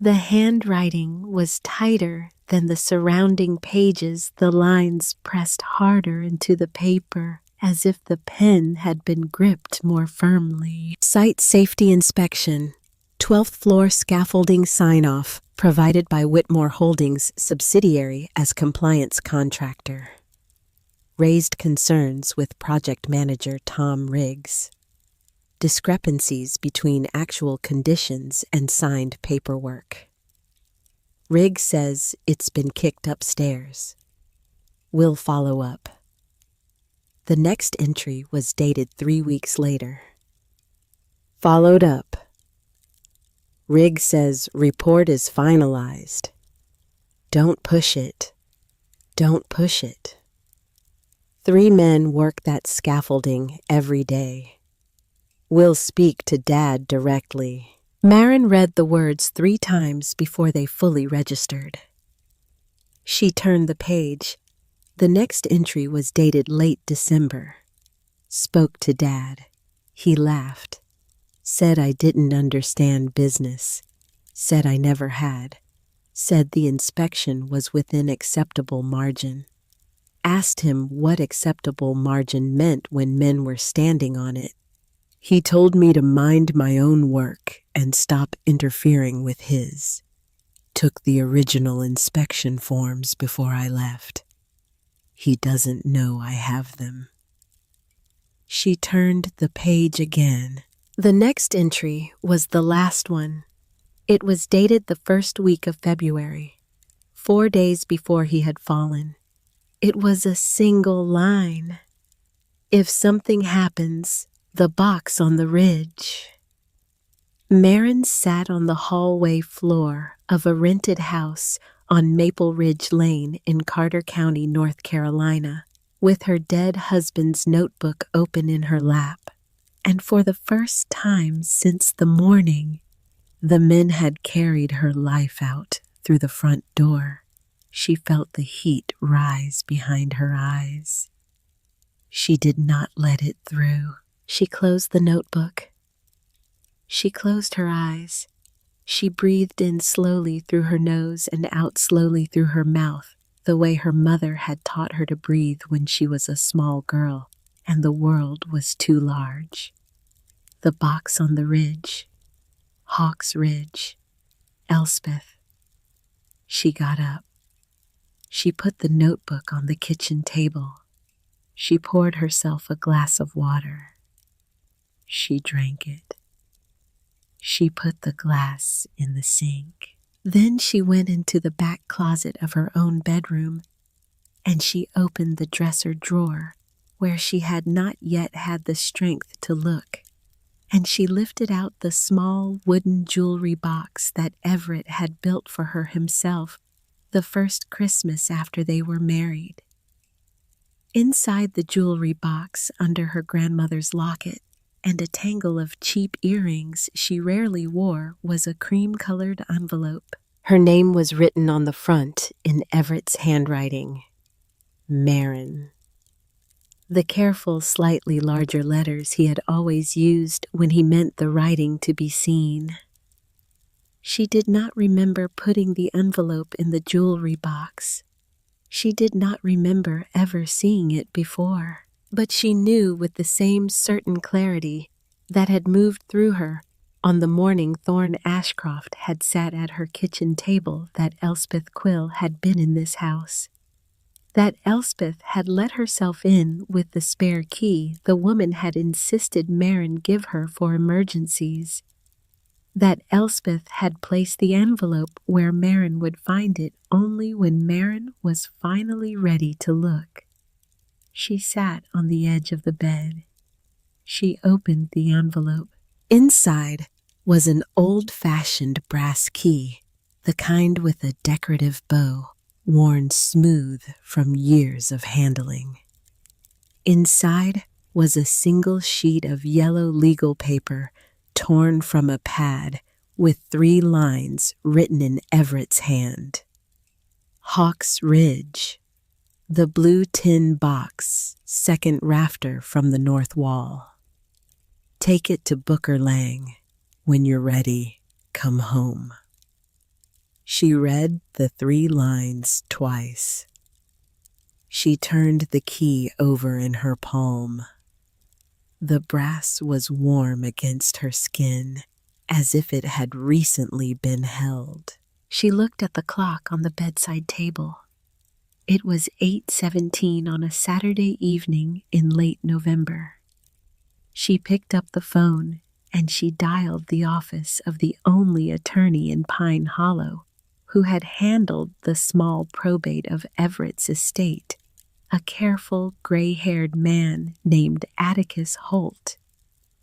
The handwriting was tighter than the surrounding pages. The lines pressed harder into the paper, as if the pen had been gripped more firmly. Site safety inspection. 12th floor scaffolding sign-off, provided by Whitmore Holdings subsidiary as compliance contractor. Raised concerns with project manager Tom Riggs. Discrepancies between actual conditions and signed paperwork. Riggs says it's been kicked upstairs. We'll follow up. The next entry was dated 3 weeks later. Followed up. Riggs says report is finalized. Don't push it. Don't push it. 3 men work that scaffolding every day. We'll speak to Dad directly. Maren read the words 3 times before they fully registered. She turned the page. The next entry was dated late December. Spoke to Dad. He laughed. Said I didn't understand business. Said I never had. Said the inspection was within acceptable margin. Asked him what acceptable margin meant when men were standing on it. He told me to mind my own work and stop interfering with his. Took the original inspection forms before I left. He doesn't know I have them. She turned the page again. The next entry was the last one. It was dated the first week of February, 4 days before he had fallen. It was a single line. If something happens, the box on the ridge. Maren sat on the hallway floor of a rented house on Maple Ridge Lane in Carter County, North Carolina, with her dead husband's notebook open in her lap. And for the first time since the morning, the men had carried her life out through the front door. She felt the heat rise behind her eyes. She did not let it through. She closed the notebook. She closed her eyes. She breathed in slowly through her nose and out slowly through her mouth, the way her mother had taught her to breathe when she was a small girl and the world was too large. The box on the ridge. Hawks Ridge. Elspeth. She got up. She put the notebook on the kitchen table. She poured herself a glass of water. She drank it. She put the glass in the sink. Then she went into the back closet of her own bedroom, and she opened the dresser drawer where she had not yet had the strength to look, and she lifted out the small wooden jewelry box that Everett had built for her himself the first Christmas after they were married. Inside the jewelry box, under her grandmother's locket, and a tangle of cheap earrings she rarely wore, was a cream-colored envelope. Her name was written on the front in Everett's handwriting. Maren. The careful, slightly larger letters he had always used when he meant the writing to be seen. She did not remember putting the envelope in the jewelry box. She did not remember ever seeing it before. But she knew with the same certain clarity that had moved through her on the morning Thorne Ashcroft had sat at her kitchen table that Elspeth Quill had been in this house. That Elspeth had let herself in with the spare key the woman had insisted Maren give her for emergencies. That Elspeth had placed the envelope where Maren would find it only when Maren was finally ready to look. She sat on the edge of the bed. She opened the envelope. Inside was an old-fashioned brass key, the kind with a decorative bow, worn smooth from years of handling. Inside was a single sheet of yellow legal paper torn from a pad with 3 lines written in Everett's hand. Hawks Ridge. The blue tin box, second rafter from the north wall. Take it to Booker Lang. When you're ready, come home. She read the 3 lines twice. She turned the key over in her palm. The brass was warm against her skin, as if it had recently been held. She looked at the clock on the bedside table. It was 8:17 on a Saturday evening in late November. She picked up the phone and she dialed the office of the only attorney in Pine Hollow who had handled the small probate of Everett's estate, a careful, gray-haired man named Atticus Holt,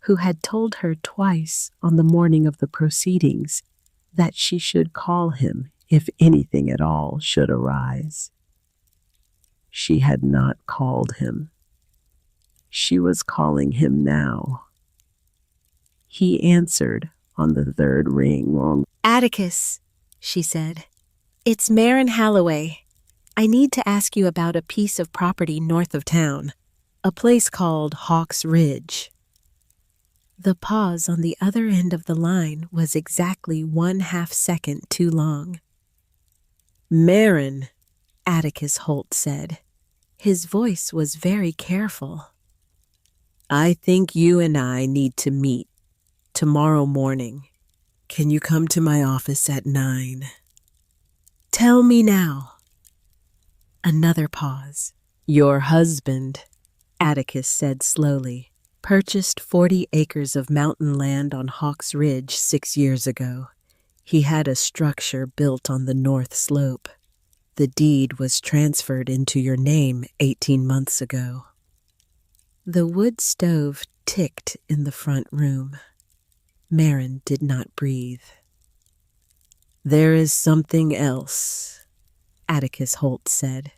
who had told her twice on the morning of the proceedings that she should call him if anything at all should arise. She had not called him. She was calling him now. He answered on the 3rd ring. Atticus, she said. It's Marin Halloway. I need to ask you about a piece of property north of town, a place called Hawk's Ridge. The pause on the other end of the line was exactly 1/2 second too long. Marin, Atticus Holt said. His voice was very careful. I think you and I need to meet tomorrow morning. Can you come to my office at 9? Tell me now. Another pause. Your husband, Atticus said slowly, purchased 40 acres of mountain land on Hawk's Ridge 6 years ago. He had a structure built on the north slope. The deed was transferred into your name 18 months ago. The wood stove ticked in the front room. Marin did not breathe. There is something else, Atticus Holt said.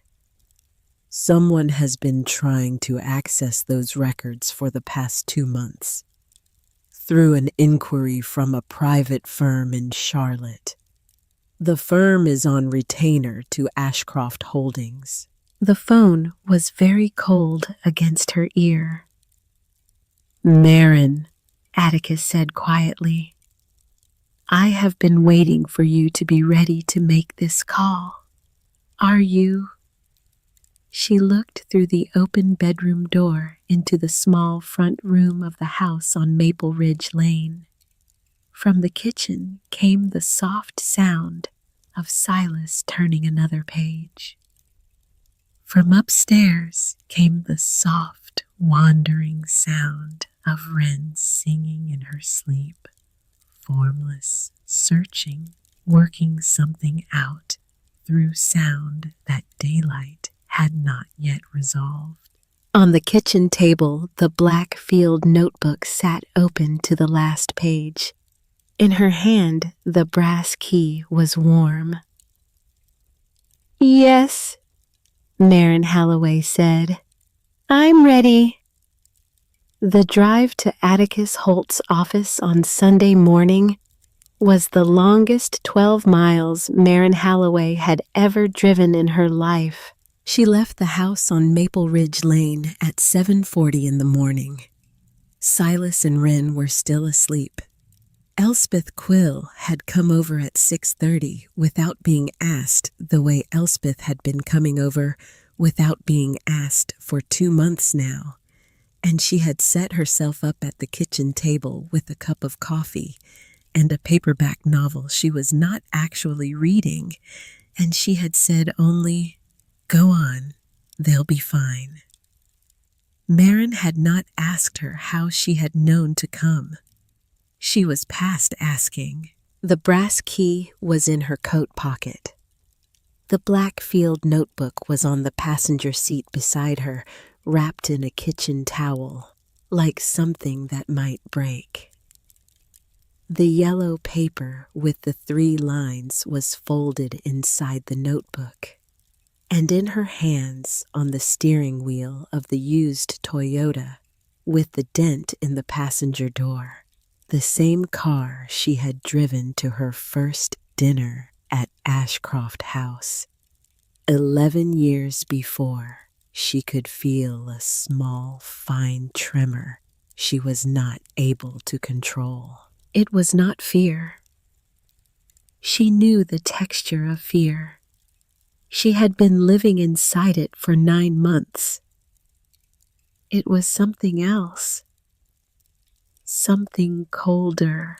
Someone has been trying to access those records for the past 2 months. Through an inquiry from a private firm in Charlotte. The firm is on retainer to Ashcroft Holdings. The phone was very cold against her ear. Marin, Atticus said quietly, I have been waiting for you to be ready to make this call. Are you? She looked through the open bedroom door into the small front room of the house on Maple Ridge Lane. From the kitchen came the soft sound of Silas turning another page. From upstairs came the soft, wandering sound of Wren singing in her sleep, formless, searching, working something out through sound that daylight had not yet resolved. On the kitchen table, the black field notebook sat open to the last page. In her hand, the brass key was warm. Yes, Marin Halloway said. I'm ready. The drive to Atticus Holt's office on Sunday morning was the longest 12 miles Marin Halloway had ever driven in her life. She left the house on Maple Ridge Lane at 7:40 in the morning. Silas and Wren were still asleep. Elspeth Quill had come over at 6:30 without being asked, the way Elspeth had been coming over without being asked for 2 months now, and she had set herself up at the kitchen table with a cup of coffee and a paperback novel she was not actually reading, and she had said only, "Go on, they'll be fine." Marin had not asked her how she had known to come. She was past asking. The brass key was in her coat pocket. The black field notebook was on the passenger seat beside her, wrapped in a kitchen towel, like something that might break. The yellow paper with the 3 lines was folded inside the notebook, and in her hands on the steering wheel of the used Toyota, with the dent in the passenger door, the same car she had driven to her first dinner at Ashcroft House. 11 years before, she could feel a small, fine tremor she was not able to control. It was not fear. She knew the texture of fear. She had been living inside it for 9 months. It was something else. Something colder.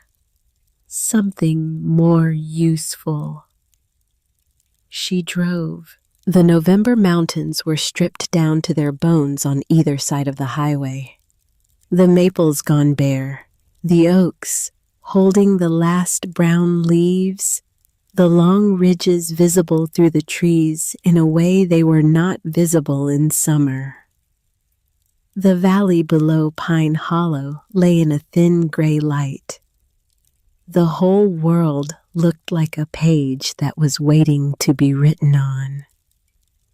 Something more useful. She drove. The November mountains were stripped down to their bones on either side of the highway. The maples gone bare, the oaks holding the last brown leaves, the long ridges visible through the trees in a way they were not visible in summer. The valley below Pine Hollow lay in a thin gray light. The whole world looked like a page that was waiting to be written on.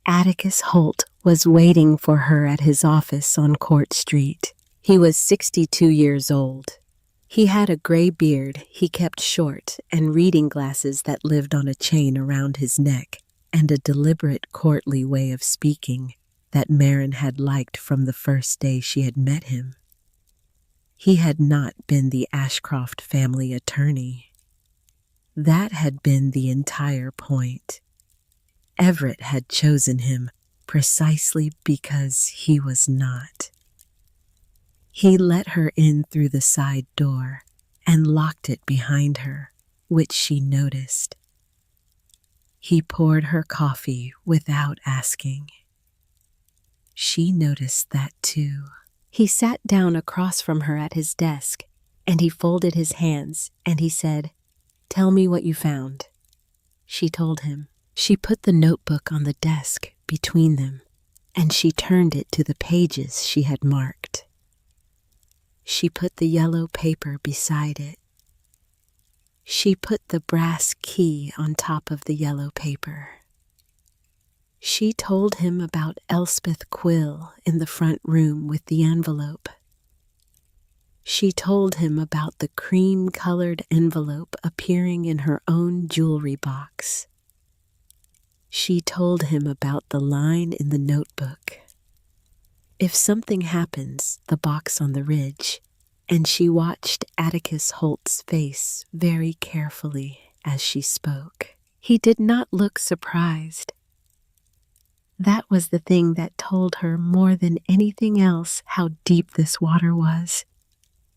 Atticus Holt was waiting for her at his office on Court Street. He was 62 years old. He had a gray beard he kept short and reading glasses that lived on a chain around his neck and a deliberate courtly way of speaking that Marin had liked from the first day she had met him. He had not been the Ashcroft family attorney. That had been the entire point. Everett had chosen him precisely because he was not. He let her in through the side door and locked it behind her, which she noticed. He poured her coffee without asking. She noticed that too. He sat down across from her at his desk, and he folded his hands, and he said, "Tell me what you found." She told him. She put the notebook on the desk between them, and she turned it to the pages she had marked. She put the yellow paper beside it. She put the brass key on top of the yellow paper. She told him about Elspeth Quill in the front room with the envelope. She told him about the cream-colored envelope appearing in her own jewelry box. She told him about the line in the notebook. "If something happens," the box on the ridge, and she watched Atticus Holt's face very carefully as she spoke. He did not look surprised. That was the thing that told her more than anything else how deep this water was.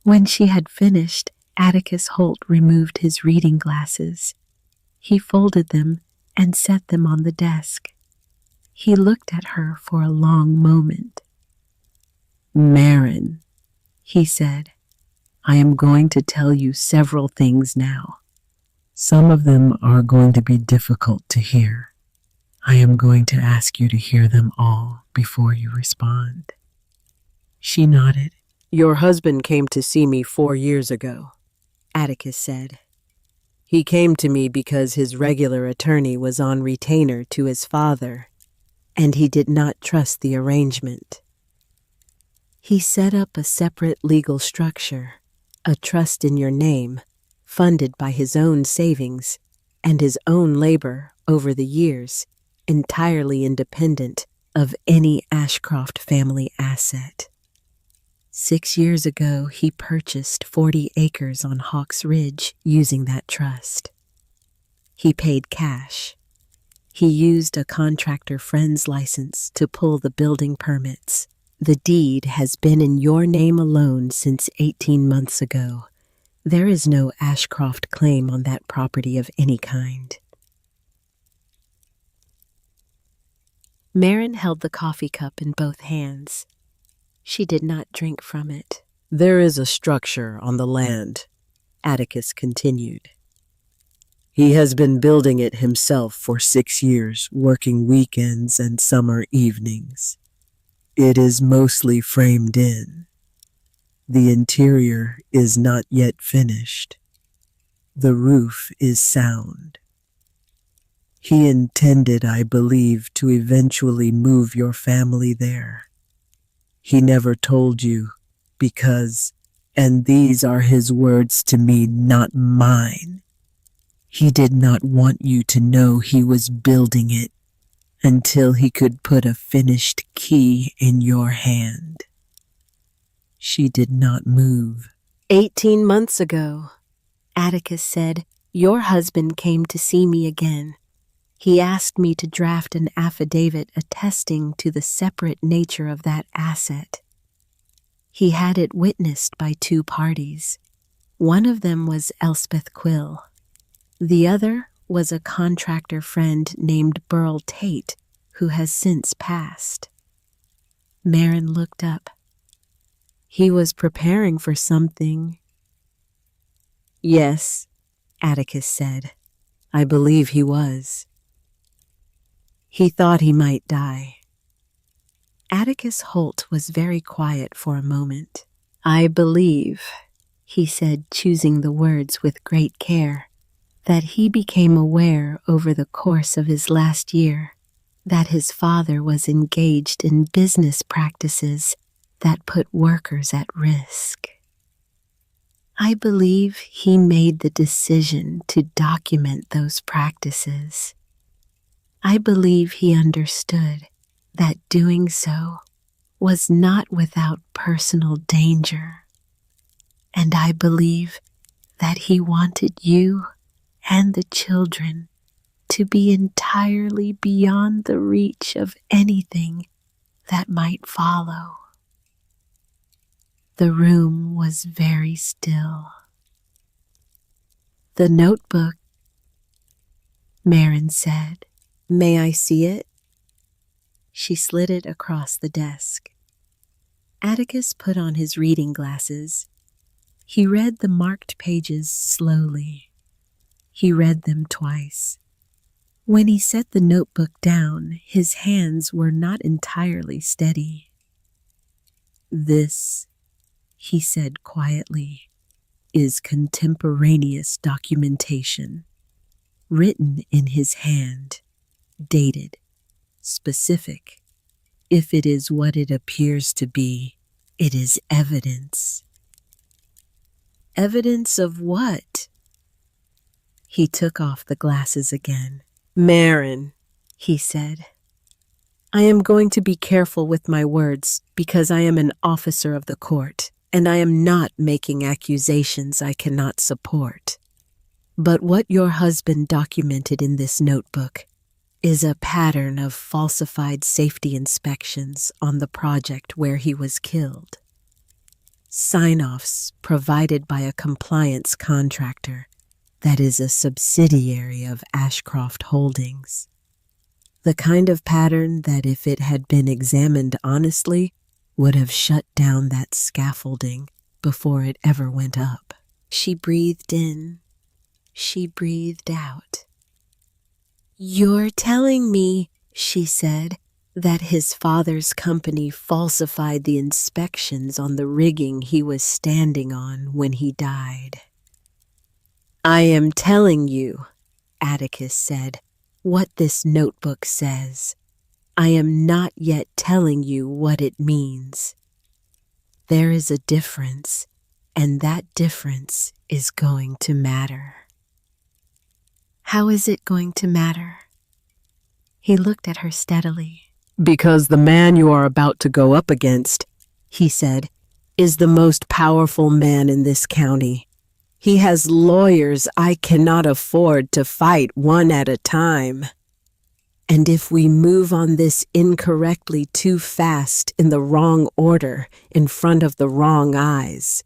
When she had finished, Atticus Holt removed his reading glasses. He folded them and set them on the desk. He looked at her for a long moment. "Marin," he said, "I am going to tell you several things now. Some of them are going to be difficult to hear. I am going to ask you to hear them all before you respond." She nodded. "Your husband came to see me 4 years ago," Atticus said. "He came to me because his regular attorney was on retainer to his father, and he did not trust the arrangement. He set up a separate legal structure, a trust in your name, funded by his own savings and his own labor over the years, entirely independent of any Ashcroft family asset. 6 years ago, he purchased 40 acres on Hawks Ridge using that trust. He paid cash. He used a contractor friend's license to pull the building permits. The deed has been in your name alone since 18 months ago. There is no Ashcroft claim on that property of any kind." Marin held the coffee cup in both hands. She did not drink from it. "There is a structure on the land," Atticus continued. "He has been building it himself for 6 years, working weekends and summer evenings. It is mostly framed in. The interior is not yet finished. The roof is sound. He intended, I believe, to eventually move your family there. He never told you because, and these are his words to me, not mine, he did not want you to know he was building it until he could put a finished key in your hand." She did not move. 18 months ago, Atticus said, your husband came to see me again. He asked me to draft an affidavit attesting to the separate nature of that asset. He had it witnessed by 2 parties. One of them was Elspeth Quill. The other was a contractor friend named Burl Tate, who has since passed. Marin looked up. He was preparing for something. Yes, Atticus said. I believe he was. He thought he might die. Atticus Holt was very quiet for a moment. I believe, he said, choosing the words with great care, that he became aware over the course of his last year that his father was engaged in business practices that put workers at risk. I believe he made the decision to document those practices. I believe he understood that doing so was not without personal danger. And I believe that he wanted you and the children to be entirely beyond the reach of anything that might follow. The room was very still. The notebook, Marin said. May I see it? She slid it across the desk. Atticus put on his reading glasses. He read the marked pages slowly. He read them twice. When he set the notebook down, his hands were not entirely steady. This, he said quietly, is contemporaneous documentation, written in his hand, dated, specific. If it is what it appears to be, it is evidence. Evidence of what? He took off the glasses again. Marin, he said, I am going to be careful with my words because I am an officer of the court, and I am not making accusations I cannot support. But what your husband documented in this notebook is a pattern of falsified safety inspections on the project where he was killed. Sign-offs provided by a compliance contractor that is a subsidiary of Ashcroft Holdings. The kind of pattern that, if it had been examined honestly, would have shut down that scaffolding before it ever went up. She breathed in. She breathed out. You're telling me, she said, that his father's company falsified the inspections on the rigging he was standing on when he died. I am telling you, Atticus said, what this notebook says. I am not yet telling you what it means. There is a difference, and that difference is going to matter. How is it going to matter? He looked at her steadily. Because the man you are about to go up against, he said, is the most powerful man in this county. He has lawyers I cannot afford to fight one at a time. And if we move on this incorrectly too fast in the wrong order in front of the wrong eyes,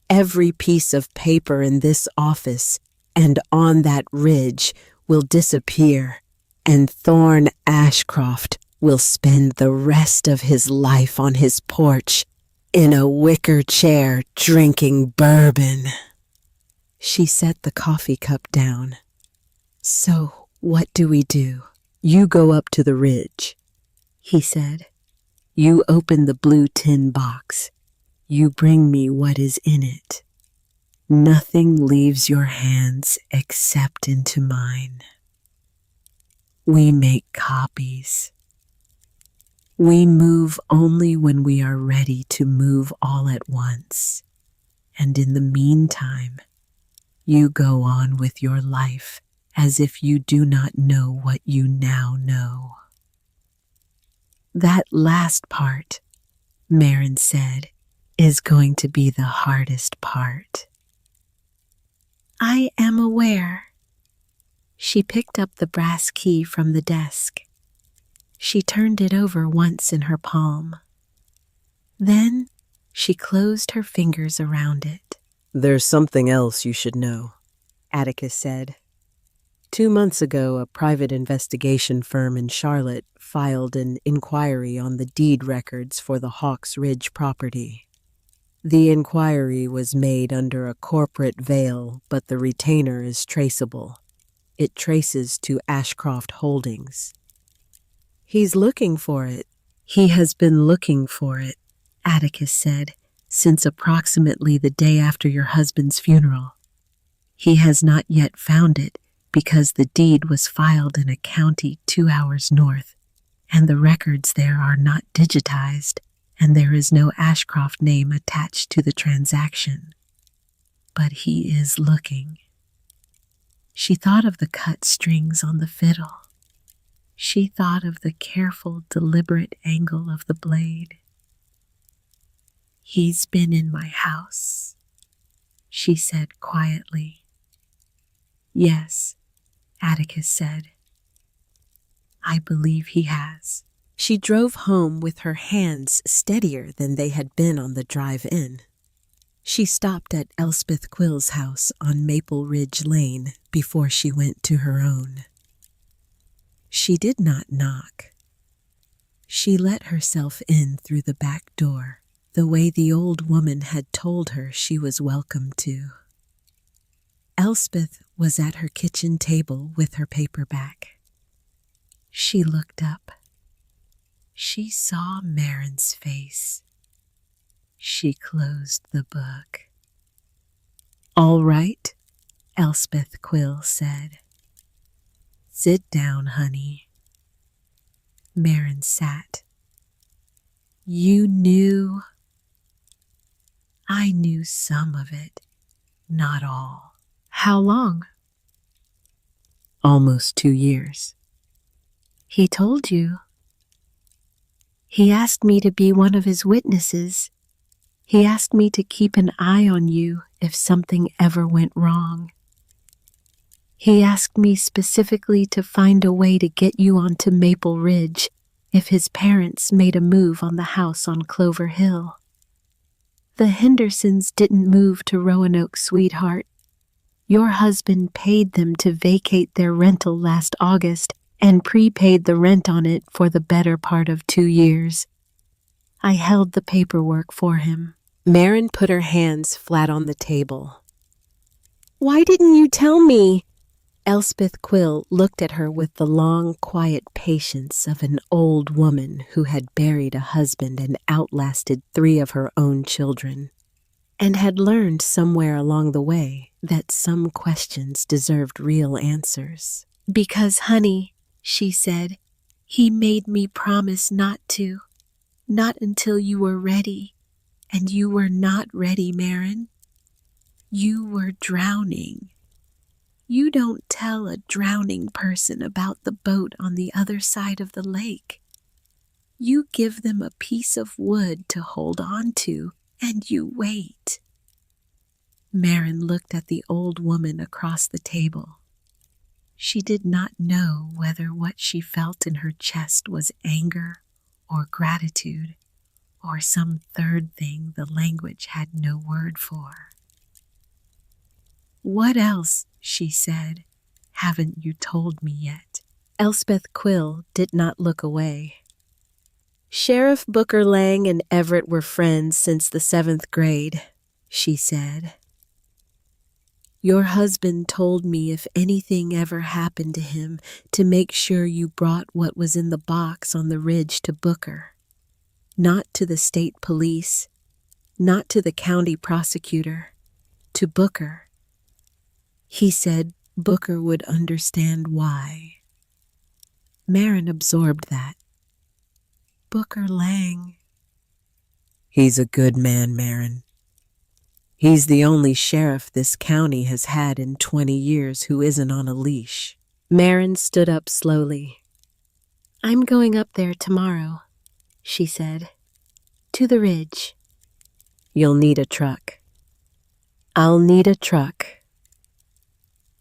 every piece of paper in this office and on that ridge will disappear, and Thorne Ashcroft will spend the rest of his life on his porch in a wicker chair drinking bourbon. She set the coffee cup down. So, what do we do? You go up to the ridge, he said. You open the blue tin box. You bring me what is in it. Nothing leaves your hands except into mine. We make copies. We move only when we are ready to move all at once. And in the meantime, you go on with your life as if you do not know what you now know. That last part, Marin said, is going to be the hardest part. I am aware. She picked up the brass key from the desk. She turned it over once in her palm. Then she closed her fingers around it. There's something else you should know, Atticus said. 2 months ago, a private investigation firm in Charlotte filed an inquiry on the deed records for the Hawks Ridge property. The inquiry was made under a corporate veil, but the retainer is traceable. It traces to Ashcroft Holdings. He's looking for it. He has been looking for it, Atticus said, since approximately the day after your husband's funeral. He has not yet found it because the deed was filed in a county 2 hours north, and the records there are not digitized, and there is no Ashcroft name attached to the transaction. But he is looking. She thought of the cut strings on the fiddle. She thought of the careful, deliberate angle of the blade. He's been in my house, she said quietly. Yes, Atticus said. I believe he has. She drove home with her hands steadier than they had been on the drive in. She stopped at Elspeth Quill's house on Maple Ridge Lane before she went to her own. She did not knock. She let herself in through the back door, the way the old woman had told her she was welcome to. Elspeth was at her kitchen table with her paperback. She looked up. She saw Marin's face. She closed the book. All right, Elspeth Quill said. Sit down, honey. Marin sat. You knew? I knew some of it, not all. How long? Almost 2 years. He told you. He asked me to be one of his witnesses. He asked me to keep an eye on you if something ever went wrong. He asked me specifically to find a way to get you onto Maple Ridge if his parents made a move on the house on Clover Hill. The Hendersons didn't move to Roanoke, sweetheart. Your husband paid them to vacate their rental last August and prepaid the rent on it for the better part of 2 years. I held the paperwork for him. Marin put her hands flat on the table. Why didn't you tell me? Elspeth Quill looked at her with the long, quiet patience of an old woman who had buried a husband and outlasted 3 of her own children, and had learned somewhere along the way that some questions deserved real answers. Because, honey, she said, he made me promise not to. Not until you were ready. And you were not ready, Marin. You were drowning. You don't tell a drowning person about the boat on the other side of the lake. You give them a piece of wood to hold on to, and you wait. Marin looked at the old woman across the table. She did not know whether what she felt in her chest was anger or gratitude, or some third thing the language had no word for. What else, she said, haven't you told me yet? Elspeth Quill did not look away. Sheriff Booker Lang and Everett were friends since the 7th grade, she said. Your husband told me if anything ever happened to him to make sure you brought what was in the box on the ridge to Booker. Not to the state police, not to the county prosecutor, to Booker. He said Booker would understand why. Marin absorbed that. Booker Lang. He's a good man, Marin. He's the only sheriff this county has had in 20 years who isn't on a leash. Marin stood up slowly. I'm going up there tomorrow, she said, to the ridge. You'll need a truck. I'll need a truck.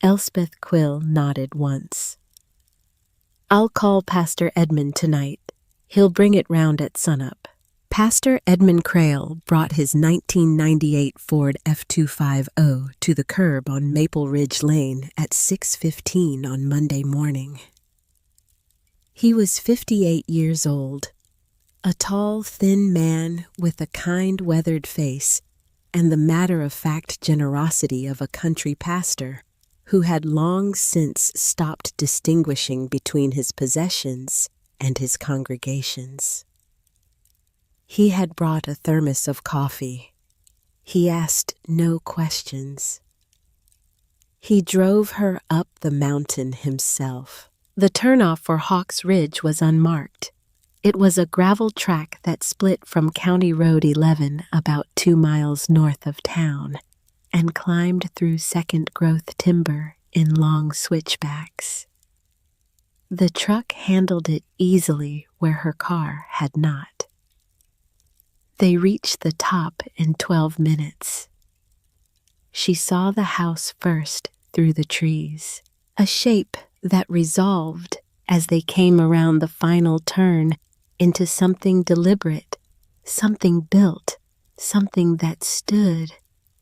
Elspeth Quill nodded once. I'll call Pastor Edmund tonight. He'll bring it round at sunup. Pastor Edmund Crail brought his 1998 Ford F250 to the curb on Maple Ridge Lane at 6:15 on Monday morning. He was 58 years old, a tall, thin man with a kind, weathered face and the matter-of-fact generosity of a country pastor who had long since stopped distinguishing between his possessions and his congregations. He had brought a thermos of coffee. He asked no questions. He drove her up the mountain himself. The turnoff for Hawks Ridge was unmarked. It was a gravel track that split from County Road 11 about 2 miles north of town and climbed through second-growth timber in long switchbacks. The truck handled it easily where her car had not. They reached the top in 12 minutes. She saw the house first through the trees, a shape that resolved as they came around the final turn into something deliberate, something built, something that stood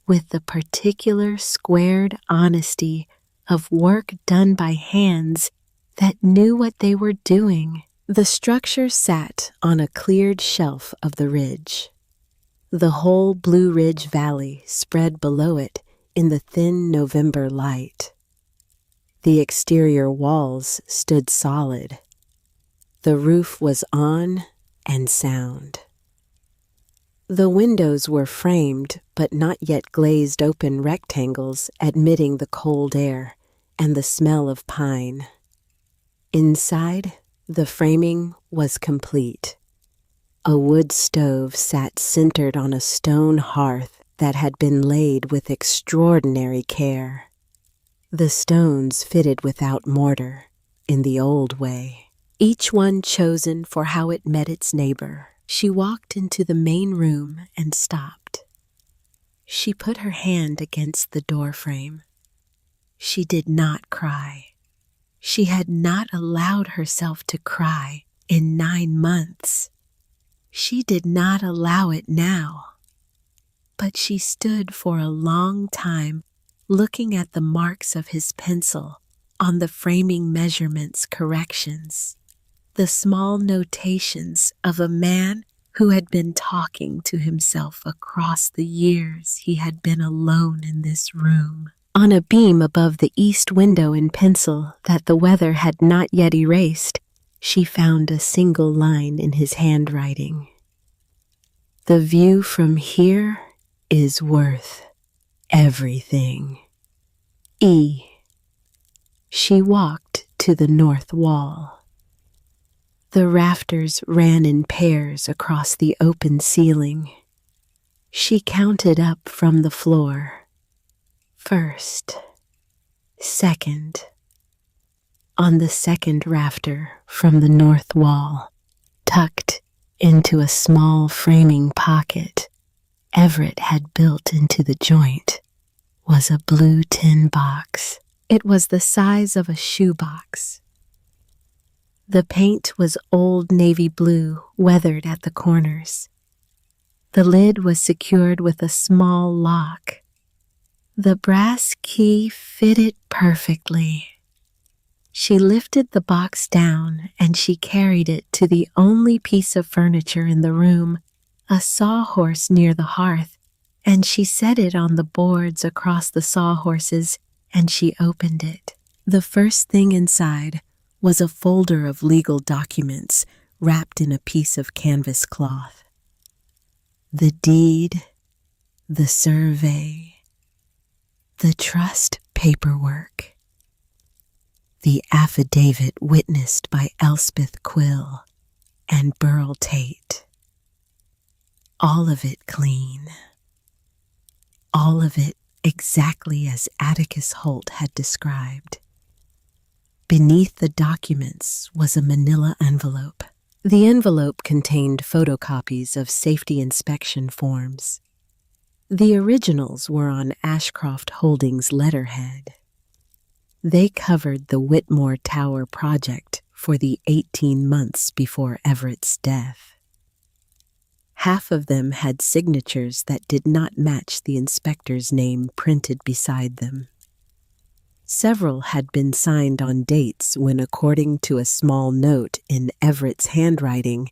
with the particular squared honesty of work done by hands that knew what they were doing. The structure sat on a cleared shelf of the ridge. The whole Blue Ridge Valley spread below it in the thin November light. The exterior walls stood solid. The roof was on and sound. The windows were framed but not yet glazed open rectangles admitting the cold air and the smell of pine. Inside, the framing was complete. A wood stove sat centered on a stone hearth that had been laid with extraordinary care. The stones fitted without mortar, in the old way, each one chosen for how it met its neighbor. She walked into the main room and stopped. She put her hand against the doorframe. She did not cry. She had not allowed herself to cry in 9 months. She did not allow it now. But she stood for a long time looking at the marks of his pencil on the framing measurements corrections, the small notations of a man who had been talking to himself across the years he had been alone in this room. On a beam above the east window in pencil that the weather had not yet erased, she found a single line in his handwriting. The view from here is worth everything. E. She walked to the north wall. The rafters ran in pairs across the open ceiling. She counted up from the floor. First, second. On the second rafter from the north wall, tucked into a small framing pocket Everett had built into the joint, was a blue tin box. It was the size of a shoebox. The paint was old navy blue, weathered at the corners. The lid was secured with a small lock. The brass key fitted perfectly. She lifted the box down and she carried it to the only piece of furniture in the room, a sawhorse near the hearth, and she set it on the boards across the sawhorses and she opened it. The first thing inside was a folder of legal documents wrapped in a piece of canvas cloth. The deed, the survey, the trust paperwork, the affidavit witnessed by Elspeth Quill and Burl Tate. All of it clean. All of it exactly as Atticus Holt had described. Beneath the documents was a manila envelope. The envelope contained photocopies of safety inspection forms. The originals were on Ashcroft Holdings' letterhead. They covered the Whitmore Tower project for the 18 months before Everett's death. Half of them had signatures that did not match the inspector's name printed beside them. Several had been signed on dates when, according to a small note in Everett's handwriting,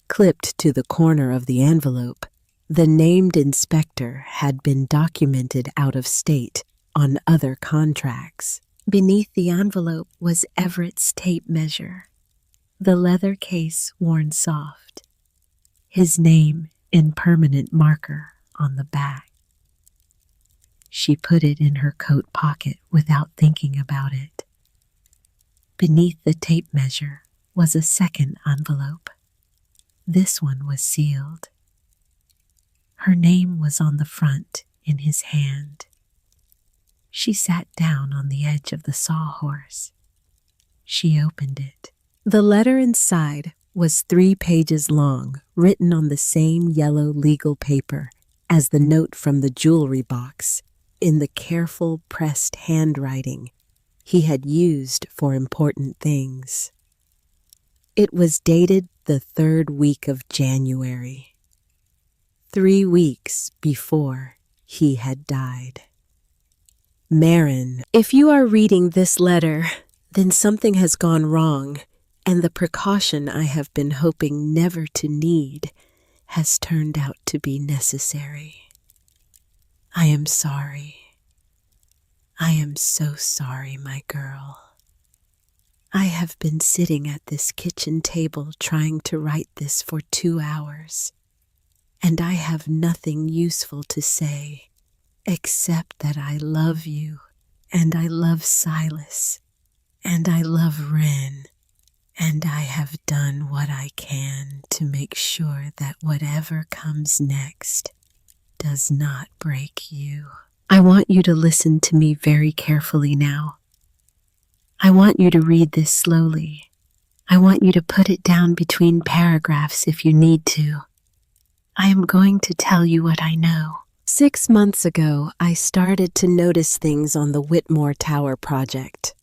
clipped to the corner of the envelope, the named inspector had been documented out of state on other contracts. Beneath the envelope was Everett's tape measure, the leather case worn soft, his name in permanent marker on the back. She put it in her coat pocket without thinking about it. Beneath the tape measure was a second envelope. This one was sealed. Her name was on the front in his hand. She sat down on the edge of the sawhorse. She opened it. The letter inside was 3 pages long, written on the same yellow legal paper as the note from the jewelry box, in the careful, pressed handwriting he had used for important things. It was dated the 3rd week of January, 3 weeks before he had died. Marin, if you are reading this letter, then something has gone wrong, and the precaution I have been hoping never to need has turned out to be necessary. I am sorry. I am so sorry, my girl. I have been sitting at this kitchen table trying to write this for 2 hours, and I have nothing useful to say except that I love you, and I love Silas, and I love Wren, and I have done what I can to make sure that whatever comes next does not break you. I want you to listen to me very carefully now. I want you to read this slowly. I want you to put it down between paragraphs if you need to. I am going to tell you what I know. 6 months ago, I started to notice things on the Whitmore Tower project.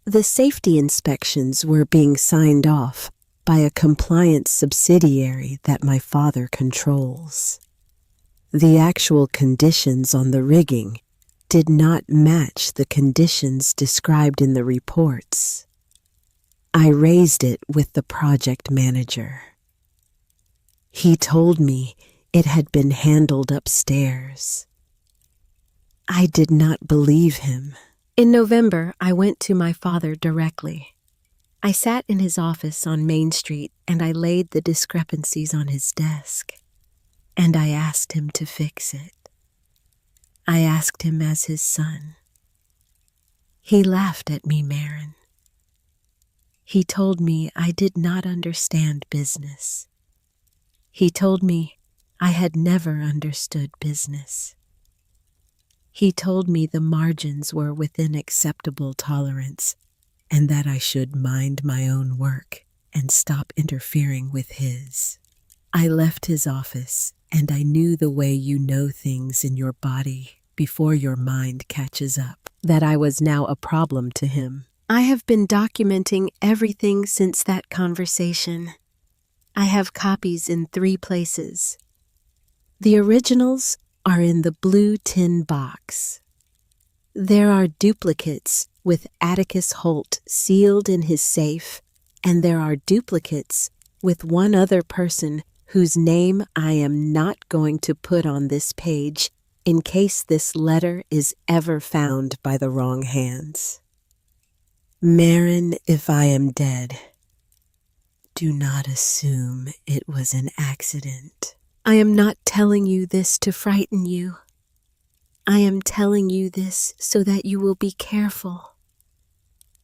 The safety inspections were being signed off by a compliance subsidiary that my father controls. The actual conditions on the rigging did not match the conditions described in the reports. I raised it with the project manager. He told me it had been handled upstairs. I did not believe him. In November, I went to my father directly. I sat in his office on Main Street and I laid the discrepancies on his desk. And I asked him to fix it. I asked him as his son. He laughed at me, Marin. He told me I did not understand business. He told me I had never understood business. He told me the margins were within acceptable tolerance and that I should mind my own work and stop interfering with his. I left his office and I knew the way you know things in your body before your mind catches up, that I was now a problem to him. I have been documenting everything since that conversation. I have copies in 3 places. The originals are in the blue tin box. There are duplicates with Atticus Holt sealed in his safe, and there are duplicates with one other person whose name I am not going to put on this page in case this letter is ever found by the wrong hands. Marin, if I am dead, do not assume it was an accident. I am not telling you this to frighten you. I am telling you this so that you will be careful.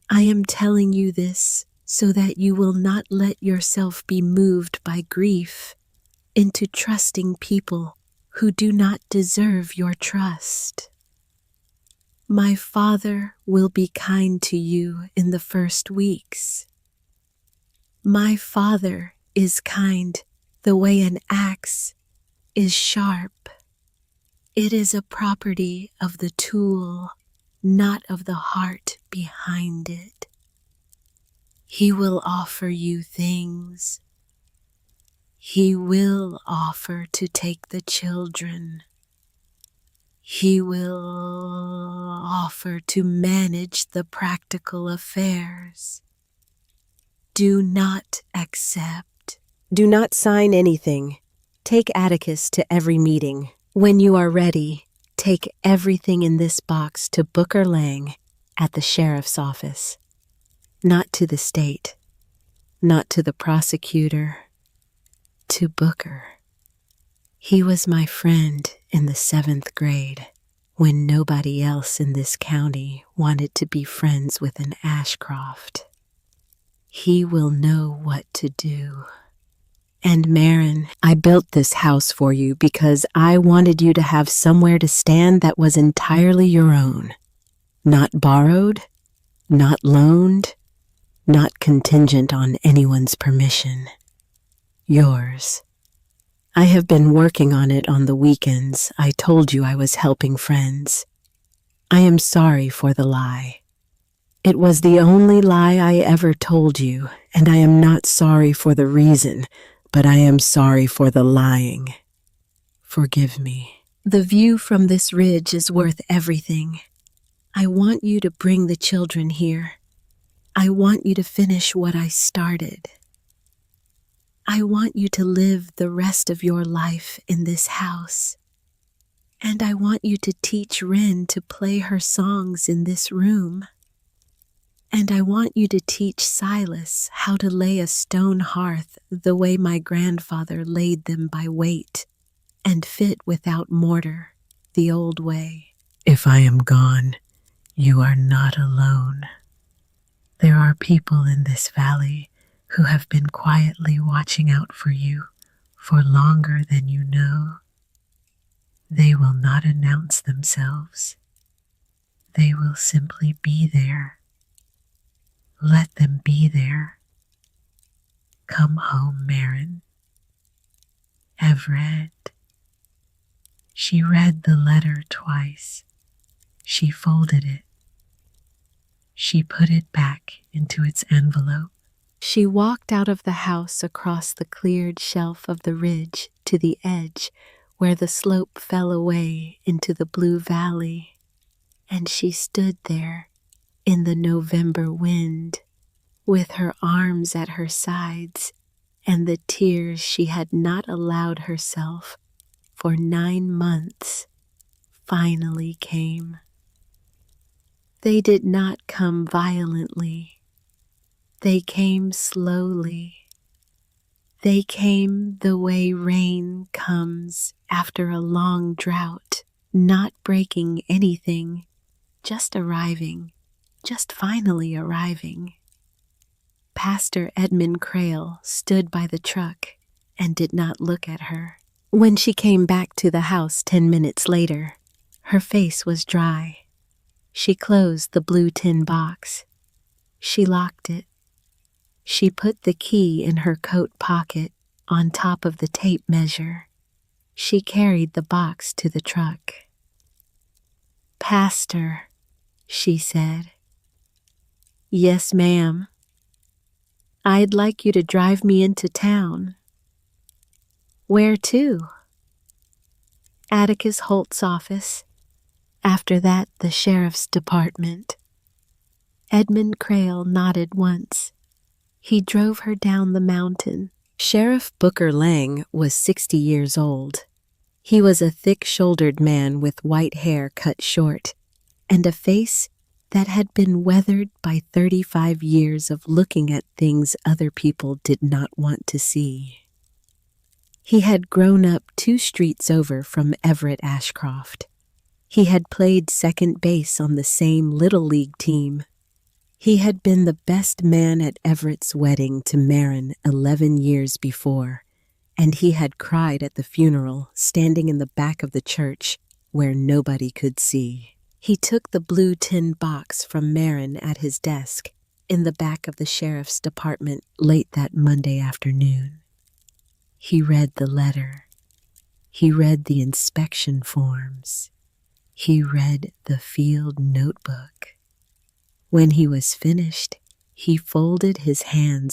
I am telling you this so that you will not let yourself be moved by grief into trusting people who do not deserve your trust. My father will be kind to you in the first weeks. My father is kind the way an axe is sharp. It is a property of the tool, not of the heart behind it. He will offer you things. He will offer to take the children. He will offer to manage the practical affairs. Do not accept. Do not sign anything. Take Atticus to every meeting. When you are ready, take everything in this box to Booker Lang at the sheriff's office. Not to the state, not to the prosecutor, to Booker. He was my friend in the 7th grade when nobody else in this county wanted to be friends with an Ashcroft. He will know what to do. And Marin, I built this house for you because I wanted you to have somewhere to stand that was entirely your own. Not borrowed, not loaned, not contingent on anyone's permission. Yours. I have been working on it on the weekends. I told you I was helping friends. I am sorry for the lie. It was the only lie I ever told you, and I am not sorry for the reason, but I am sorry for the lying. Forgive me. The view from this ridge is worth everything. I want you to bring the children here. I want you to finish what I started. I want you to live the rest of your life in this house. And I want you to teach Wren to play her songs in this room. And I want you to teach Silas how to lay a stone hearth the way my grandfather laid them by weight, and fit without mortar, the old way. If I am gone, you are not alone. There are people in this valley who have been quietly watching out for you for longer than you know. They will not announce themselves. They will simply be there. Let them be there. Come home, Marin. Everett. She read the letter twice. She folded it. She put it back into its envelope. She walked out of the house across the cleared shelf of the ridge to the edge where the slope fell away into the blue valley, and she stood there in the November wind, with her arms at her sides and the tears she had not allowed herself for 9 months finally came. They did not come violently. They came slowly. They came the way rain comes after a long drought, not breaking anything, just arriving. Just finally arriving. Pastor Edmund Crail stood by the truck and did not look at her. When she came back to the house 10 minutes later, her face was dry. She closed the blue tin box. She locked it. She put the key in her coat pocket on top of the tape measure. She carried the box to the truck. "Pastor," she said. "Yes, ma'am. I'd like you to drive me into town." "Where to?" "Atticus Holt's office. After that, the sheriff's department." Edmund Crail nodded once. He drove her down the mountain. Sheriff Booker Lang was 60 years old. He was a thick-shouldered man with white hair cut short and a face that had been weathered by 35 years of looking at things other people did not want to see. He had grown up 2 streets over from Everett Ashcroft. He had played second base on the same Little League team. He had been the best man at Everett's wedding to Marin 11 years before, and he had cried at the funeral, standing in the back of the church where nobody could see. He took the blue tin box from Marin at his desk in the back of the sheriff's department late that Monday afternoon. He read the letter. He read the inspection forms. He read the field notebook. When he was finished, he folded his hands